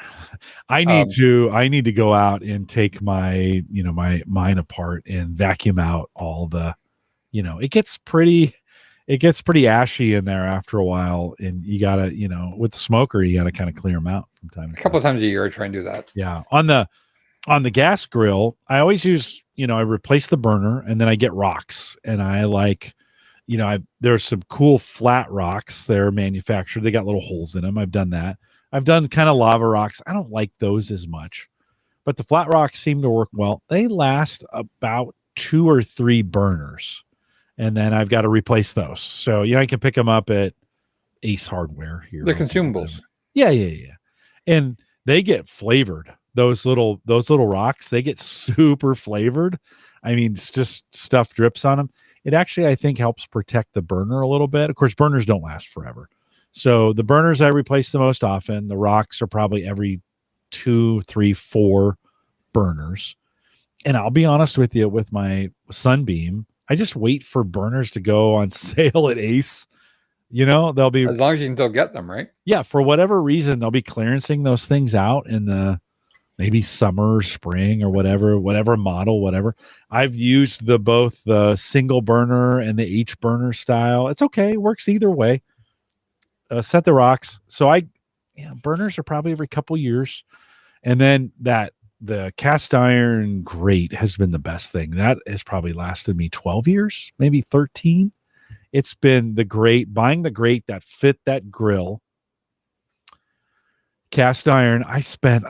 I need to go out and take my mine apart and vacuum out all the, it gets pretty ashy in there after a while, and you gotta, with the smoker, you gotta kind of clear them out from time to time. A couple of times a year I try and do that. Yeah. On the gas grill, I always use, I replace the burner, and then I get rocks, and I like, there's some cool flat rocks. They're manufactured. They got little holes in them. I've done that. I've done kind of lava rocks. I don't like those as much, but the flat rocks seem to work well. They last about 2 or 3 burners, and then I've got to replace those. So I can pick them up at Ace Hardware here. The consumables. Yeah. And they get flavored. Those little rocks, they get super flavored. I mean, it's just stuff drips on them. It actually, I think, helps protect the burner a little bit. Of course, burners don't last forever. So the burners I replace the most often. The rocks are probably every 2, 3, 4 burners. And I'll be honest with you, with my Sunbeam, I just wait for burners to go on sale at Ace. They'll be, as long as you can still get them, right? Yeah, for whatever reason, they'll be clearancing those things out in the maybe summer or spring or whatever model, whatever. I've used both the single burner and the H burner style. It's okay. It works either way. Set the rocks. So burners are probably every couple years. And then the cast iron grate has been the best thing. That has probably lasted me 12 years, maybe 13. It's been buying the grate that fit that grill. Cast iron, I spent,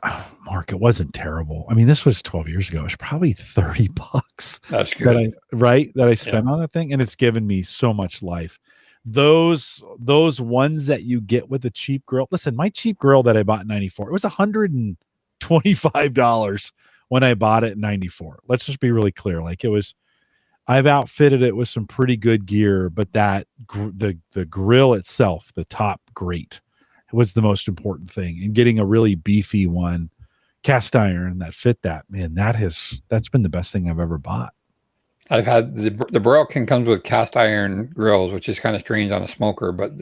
Mark, it wasn't terrible. I mean, this was 12 years ago. It was probably $30. That's good. That I spent on that thing, and it's given me so much life. Those ones that you get with a cheap grill. Listen, my cheap grill that I bought in 94, it was $125 when I bought it in 94. Let's just be really clear. I've outfitted it with some pretty good gear, but the grill itself, the top grate, was the most important thing. And getting a really beefy one, cast iron that fit that, man, that's been the best thing I've ever bought. I've had the Broil King comes with cast iron grills, which is kind of strange on a smoker, but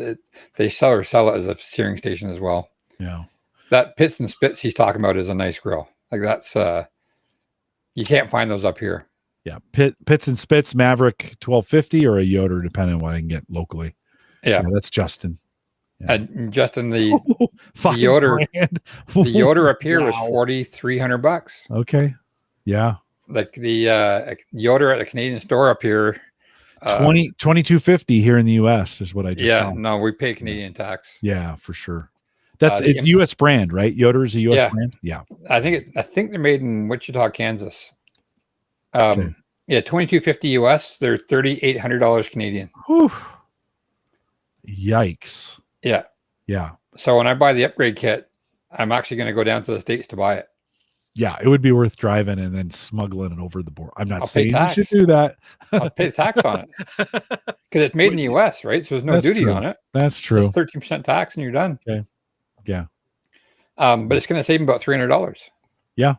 they sell it as a searing station as well. Yeah, that Pits and Spits he's talking about is a nice grill. That's you can't find those up here. Yeah, Pits and Spits Maverick 1250 or a Yoder, depending on what I can get locally. Yeah, that's Justin. Yeah. Justin, the Yoder, the Yoder up here was $4,300. Okay, yeah. Like the Yoder at the Canadian store up here, $22.50 here in the U.S. is what I just saw. No, we pay Canadian tax. Yeah, for sure. It's U.S. brand, right? Yoder is a U.S. brand. Yeah, I think they're made in Wichita, Kansas. Okay. Yeah, $22.50 US. They're $3,800 Canadian. Whew. Yikes. Yeah. So when I buy the upgrade kit, I'm actually going to go down to the States to buy it. Yeah, it would be worth driving and then smuggling it over the border. I'm not saying you should do that. I'll pay the tax on it because it's made in the U.S., right? So there's no duty on it. That's true. It's 13% tax, and you're done. Okay. Yeah. But it's going to save them about $300. Yeah.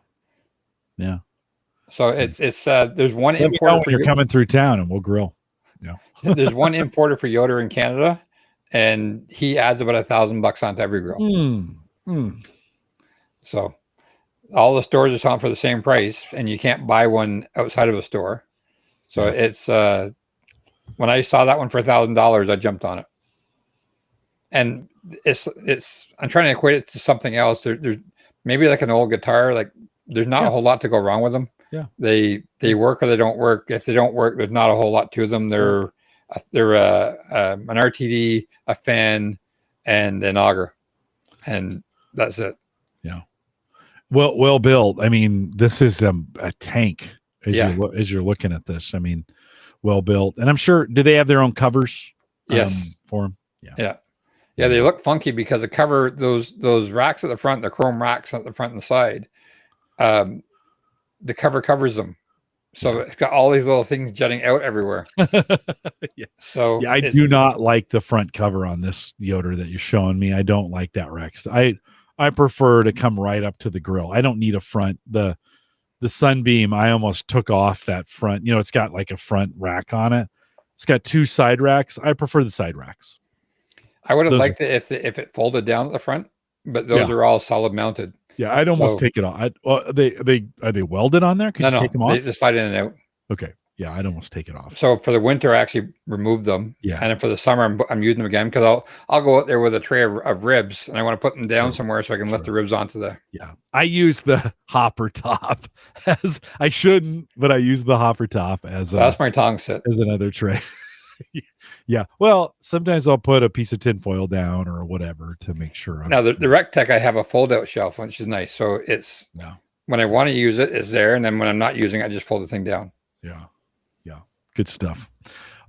So it's there's one importer for you're coming through town, and we'll grill. Yeah. There's one importer for Yoder in Canada, and he adds about $1,000 onto every grill. So all the stores are selling for the same price, and you can't buy one outside of a store. So it's when I saw that one for $1,000, I jumped on it. And it's I'm trying to equate it to something else. There's maybe like an old guitar. Like there's not a whole lot to go wrong with them. Yeah, they work or they don't work. If they don't work, there's not a whole lot to them. They're an RTD, a fan, and an auger, and that's it. Yeah. Well built. I mean, this is a tank as you're looking at this. I mean, well built, and I'm sure. Do they have their own covers? Yes, for them. Yeah. They look funky because the cover, those racks at the front, the chrome racks at the front and the side, the cover covers them, so it's got all these little things jutting out everywhere. So I do not like the front cover on this Yoder that you're showing me. I don't like that rack. I prefer to come right up to the grill. I don't need a front. The Sunbeam, I almost took off that front. It's got like a front rack on it. It's got 2 side racks. I prefer the side racks. I would have liked it if it folded down at the front, but those are all solid mounted. Yeah, I'd almost take it off. Are they welded on there? Could you take them off? They just slide in and out. Okay. Yeah, I'd almost take it off. So for the winter, I actually removed them. Yeah. And then for the summer, I'm using them again because I'll go out there with a tray of ribs and I want to put them down somewhere so I can lift the ribs onto the. Yeah. I use the hopper top as I shouldn't, but I use the hopper top as that's my tongue sit as another tray. Yeah. Well, sometimes I'll put a piece of tin foil down or whatever to make sure. Now the RecTech, I have a fold out shelf, which is nice. So it's when I want to use it, it's there. And then when I'm not using it, I just fold the thing down. Yeah. Yeah. Good stuff.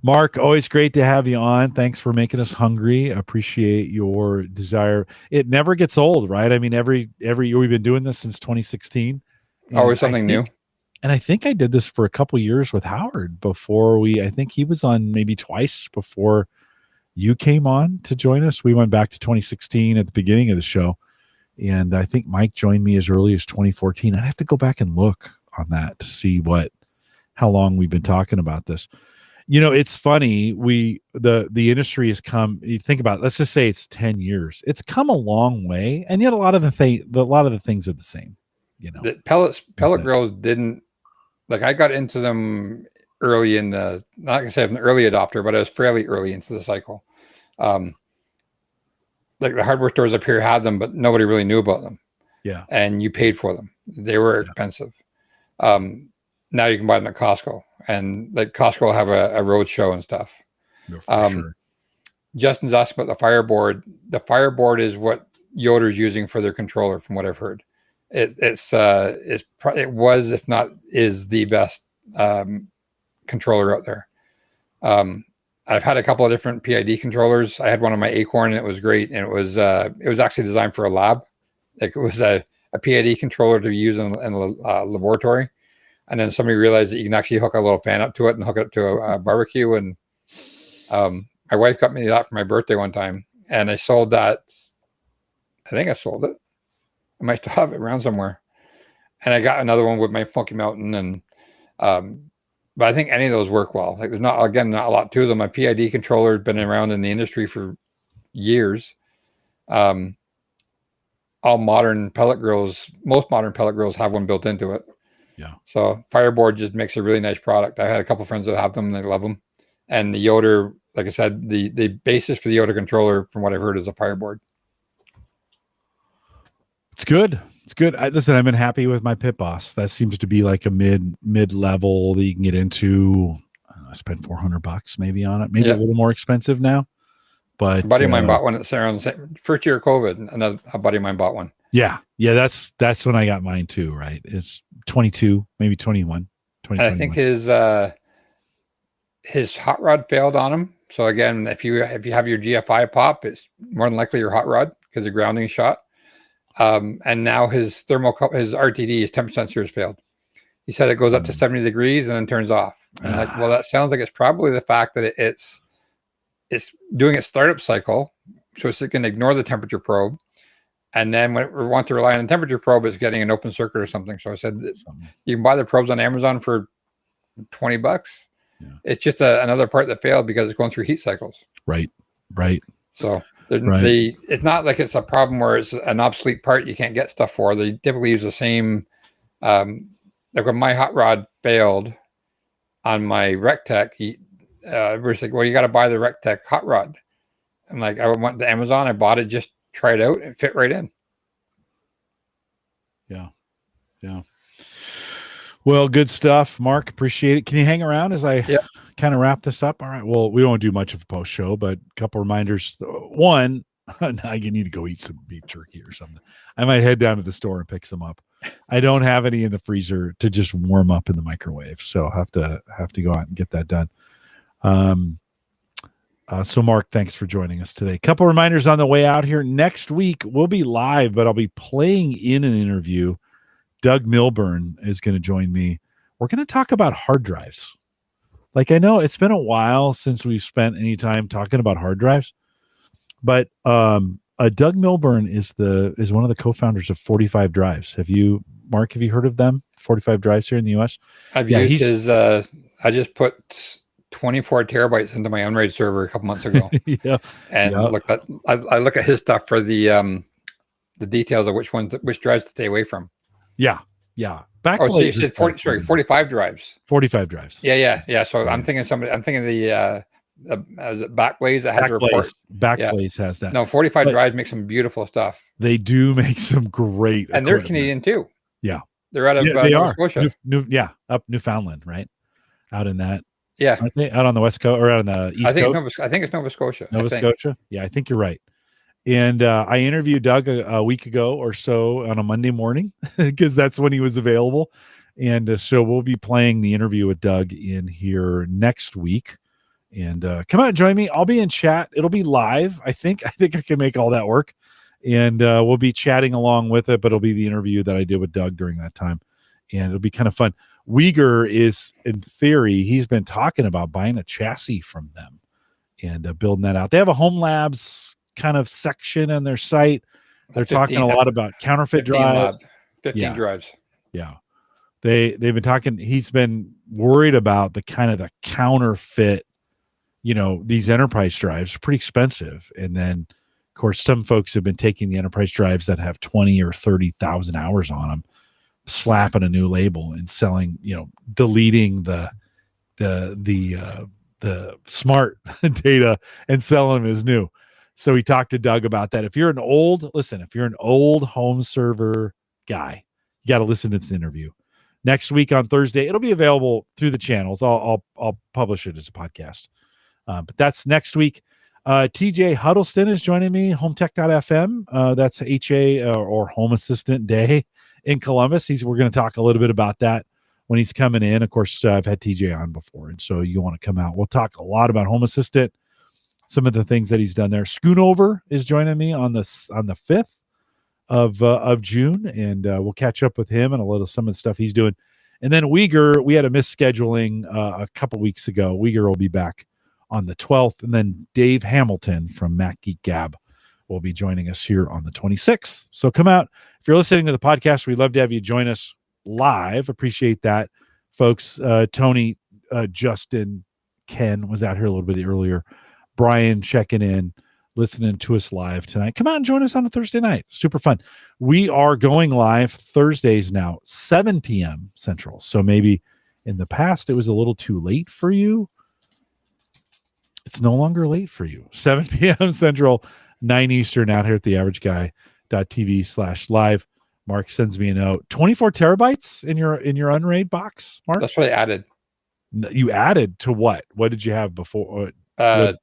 Mark, always great to have you on. Thanks for making us hungry. Appreciate your desire. It never gets old, right? I mean, every year we've been doing this since 2016. Always something new. And I think I did this for a couple years with Howard before I think he was on maybe twice before you came on to join us. We went back to 2016 at the beginning of the show. And I think Mike joined me as early as 2014. I'd have to go back and look on that to see how long we've been talking about this. It's funny. The industry has come. You think about it, let's just say it's 10 years. It's come a long way, and yet a lot of the things are the same. The pellet grills didn't like. I got into them early in the. Not gonna say I'm an early adopter, but I was fairly early into the cycle. Like the hardware stores up here had them, but nobody really knew about them. Yeah, and you paid for them. They were expensive. Now you can buy them at Costco, and like Costco will have a road show and stuff. Sure. Justin's asked about the Fireboard. The Fireboard is what Yoder's using for their controller, from what I've heard. It was, if not, is the best controller out there. I've had a couple of different PID controllers. I had one on my Acorn, and it was great. And it was actually designed for a lab. Like it was a PID controller to use in a laboratory. And then somebody realized that you can actually hook a little fan up to it and hook it up to a barbecue. And my wife got me that for my birthday one time, and I sold that. I think I sold it. I might still have it around somewhere. And I got another one with my Smoky Mountain, and but I think any of those work well. Like there's not a lot to them. My PID controller has been around in the industry for years. All modern pellet grills, most modern pellet grills have one built into it. Yeah. So Fireboard just makes a really nice product. I had a couple of friends that have them, and they love them. And the Yoder, like I said, the basis for the Yoder controller, from what I've heard, is a Fireboard. It's good. It's good. Listen, I've been happy with my Pit Boss. That seems to be like a mid level that you can get into. I spent $400 maybe on it. Maybe a little more expensive now. But a buddy of mine bought one at around the first year of COVID. A buddy of mine bought one. Yeah. That's when I got mine too. Right. It's 22, maybe 21. And I think his hot rod failed on him. So again, if you have your GFI pop, it's more than likely your hot rod because the grounding shot. And now his RTD, his temperature sensor has failed. He said it goes up to 70 degrees and then turns off. And like, well, that sounds like it's probably the fact that it's doing its startup cycle, so it's going to ignore the temperature probe. And then when it wants to rely on the temperature probe, it's getting an open circuit or something. So I said, you can buy the probes on Amazon for $20. Yeah. It's just another part that failed because it's going through heat cycles. Right. So it's not like it's a problem where it's an obsolete part you can't get stuff for. They typically use the same. Like when my hot rod failed on my RecTech, we're like, well, you got to buy the RecTech hot rod. And like, I went to Amazon, I bought it, just try it out, and it fit right in. Yeah. Well, good stuff, Mark. Appreciate it. Can you hang around as I kind of wrap this up? All right. Well, we won't do much of a post show, but a couple reminders. One, I need to go eat some beef jerky or something. I might head down to the store and pick some up. I don't have any in the freezer to just warm up in the microwave, so I'll have to go out and get that done. So Mark, thanks for joining us today. Couple reminders on the way out here. Next week we'll be live, but I'll be playing in an interview. Doug Milburn is going to join me. We're going to talk about hard drives. Like, I know it's been a while since we've spent any time talking about hard drives, but Doug Milburn is one of the co-founders of 45 Drives. Mark, have you heard of them? 45 Drives here in the US? I've used his. I just put 24 terabytes into my Unraid server a couple months ago. I look at his stuff for the details of which drives to stay away from. Yeah. So you said 45 drives. 45 drives. Yeah. So I'm thinking the is it Backblaze that has a report? Backblaze has that. No, 45 drives make some beautiful stuff. They do make some great and they're Canadian too. Yeah. They're out of they Nova are. Scotia. Up Newfoundland, right? Out in that. Yeah, aren't they? Out on the West Coast or out on the East Coast? I think it's Nova Scotia. Nova Scotia? Yeah, I think you're right. And I interviewed Doug a week ago or so on a Monday morning because that's when he was available. And so we'll be playing the interview with Doug in here next week. And come out and join me. I'll be in chat. It'll be live. I think I can make all that work. And we'll be chatting along with it, but it'll be the interview that I did with Doug during that time. And it'll be kind of fun. Uyghur is, in theory, he's been talking about buying a chassis from them and building that out. They have a Home Labs kind of section on their site. They're talking a lot about counterfeit drives. 15 drives. Yeah. They've been talking. He's been worried about the kind of the counterfeit, these enterprise drives are pretty expensive. And then of course, some folks have been taking the enterprise drives that have 20 or 30,000 hours on them, slapping a new label and selling, deleting the smart data and selling them as new. So we talked to Doug about that. If you're an old home server guy, you got to listen to this interview. Next week on Thursday, it'll be available through the channels. I'll publish it as a podcast. But that's next week. TJ Huddleston is joining me, hometech.fm. That's HA or Home Assistant Day in Columbus. We're going to talk a little bit about that when he's coming in. Of course, I've had TJ on before, and so you want to come out. We'll talk a lot about Home Assistant, some of the things that he's done there. Schoonover is joining me on the 5th of June, and we'll catch up with him and some of the stuff he's doing. And then Uyghur, we had a misscheduling a couple weeks ago. Uyghur will be back on the 12th, and then Dave Hamilton from Mac Geek Gab will be joining us here on the 26th. So come out. If you're listening to the podcast, we'd love to have you join us live. Appreciate that, folks. Tony, Justin, Ken was out here a little bit earlier. Brian checking in, listening to us live tonight. Come out and join us on a Thursday night. Super fun. We are going live Thursdays now, 7 p.m. Central. So maybe in the past it was a little too late for you. It's no longer late for you. 7 p.m. Central, 9 Eastern, out here at theaverageguy.tv/live. Mark sends me a note. 24 terabytes in your Unraid box, Mark? That's what I added. You added to what? What did you have before? 20,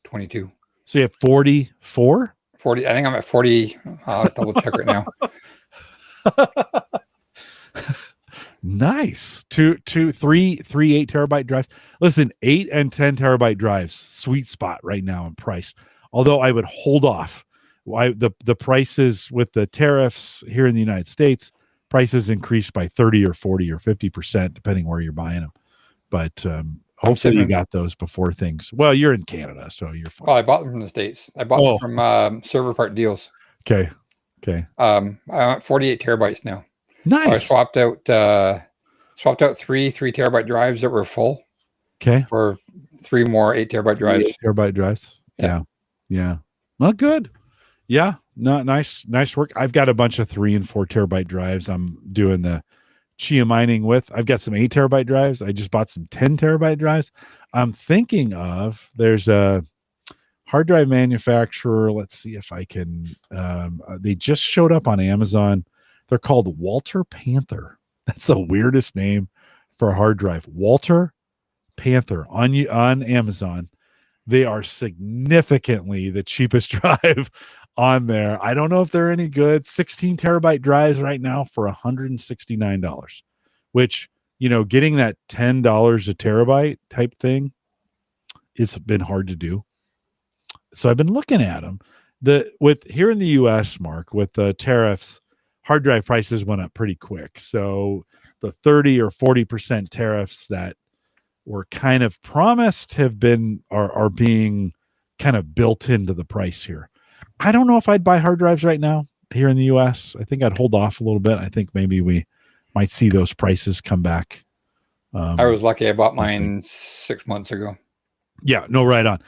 22. So you have 44? 40. I think I'm at 40. I'll double check right now. Nice. Three 8 terabyte drives. Listen, 8 and 10 terabyte drives, sweet spot right now in price. Although I would hold off. The prices with the tariffs here in the United States, prices increased by 30 or 40 or 50%, depending where you're buying them. But hopefully you got those before things. Well, you're in Canada, so you're fine. Well, I bought them from the States. I bought them from Server Part Deals. Okay. I'm at 48 terabytes now. Nice. I swapped out 3 terabyte drives that were full. Okay. For 3 more 8 terabyte drives. 8 terabyte drives. Yeah. Well, good. Yeah. No, nice work. I've got a bunch of 3 and 4 terabyte drives. I'm doing the Chia mining with. I've got some 8 terabyte drives. I just bought some 10 terabyte drives. I'm thinking of, there's a hard drive manufacturer. Let's see if I can, they just showed up on Amazon. They're called Walter Panther. That's the weirdest name for a hard drive. Walter Panther on Amazon. They are significantly the cheapest drive on there. I don't know if they're any good. 16 terabyte drives right now for $169, which, getting that $10 a terabyte type thing, it's been hard to do. So I've been looking at them. With here in the US, Mark, with the tariffs, hard drive prices went up pretty quick. So the 30 or 40% tariffs that were kind of promised are being kind of built into the price here. I don't know if I'd buy hard drives right now here in the US. I think I'd hold off a little bit. I think maybe we might see those prices come back. I was lucky. I bought mine 6 months ago. Yeah, no, right on.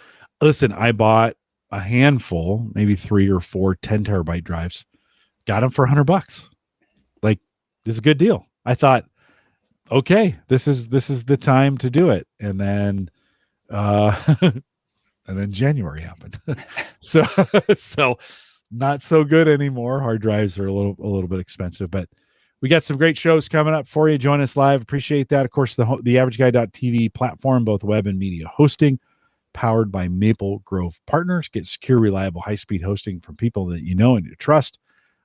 Listen, I bought a handful, maybe 3 or 4 10 terabyte drives. Got them for $100. Like, this is a good deal. I thought, okay, this is the time to do it. And then and then January happened. so not so good anymore. Hard drives are a little bit expensive, but We got some great shows coming up for you. Join us live. Appreciate that. Of course, the AverageGuy.tv platform, both web and media hosting, powered by Maple Grove Partners. Get secure, reliable, high-speed hosting from people that you know and you trust.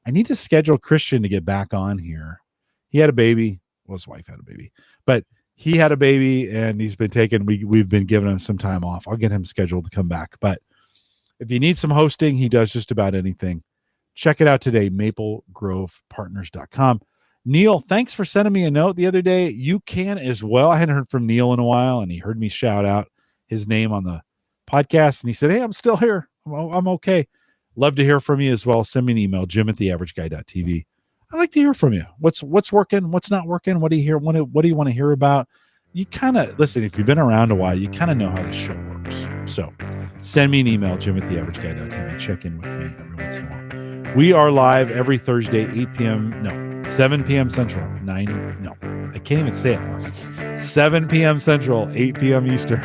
I need to schedule Christian to get back on here. He had a baby. Well, his wife had a baby. But he had a baby, and he's been taken. We've been giving him some time off. I'll get him scheduled to come back. But if you need some hosting, he does just about anything. Check it out today, maplegrovepartners.com. Neil, thanks for sending me a note the other day. You can as well. I hadn't heard from Neil in a while, and he heard me shout out his name on the podcast, and he said, hey, I'm still here. I'm okay. Love to hear from you as well. Send me an email, jim@theaverageguy.tv. I'd like to hear from you. What's working? What's not working? What do you hear? What do you want to hear about? You kind of, listen, if you've been around a while, you kind of know how this show works. So send me an email, jim@theaverageguy.tv. Check in with me every once in a while. We are live every Thursday, 7 p.m. Central, I can't even say it, Mark. 7 p.m. Central, 8 p.m. Eastern.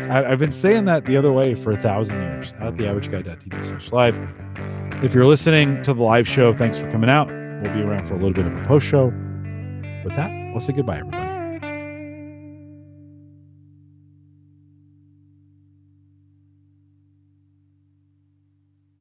I've been saying that the other way for 1,000 years, at theaverageguy.tv/live. If you're listening to the live show, thanks for coming out. We'll be around for a little bit of a post show. With that, we'll say goodbye, everybody.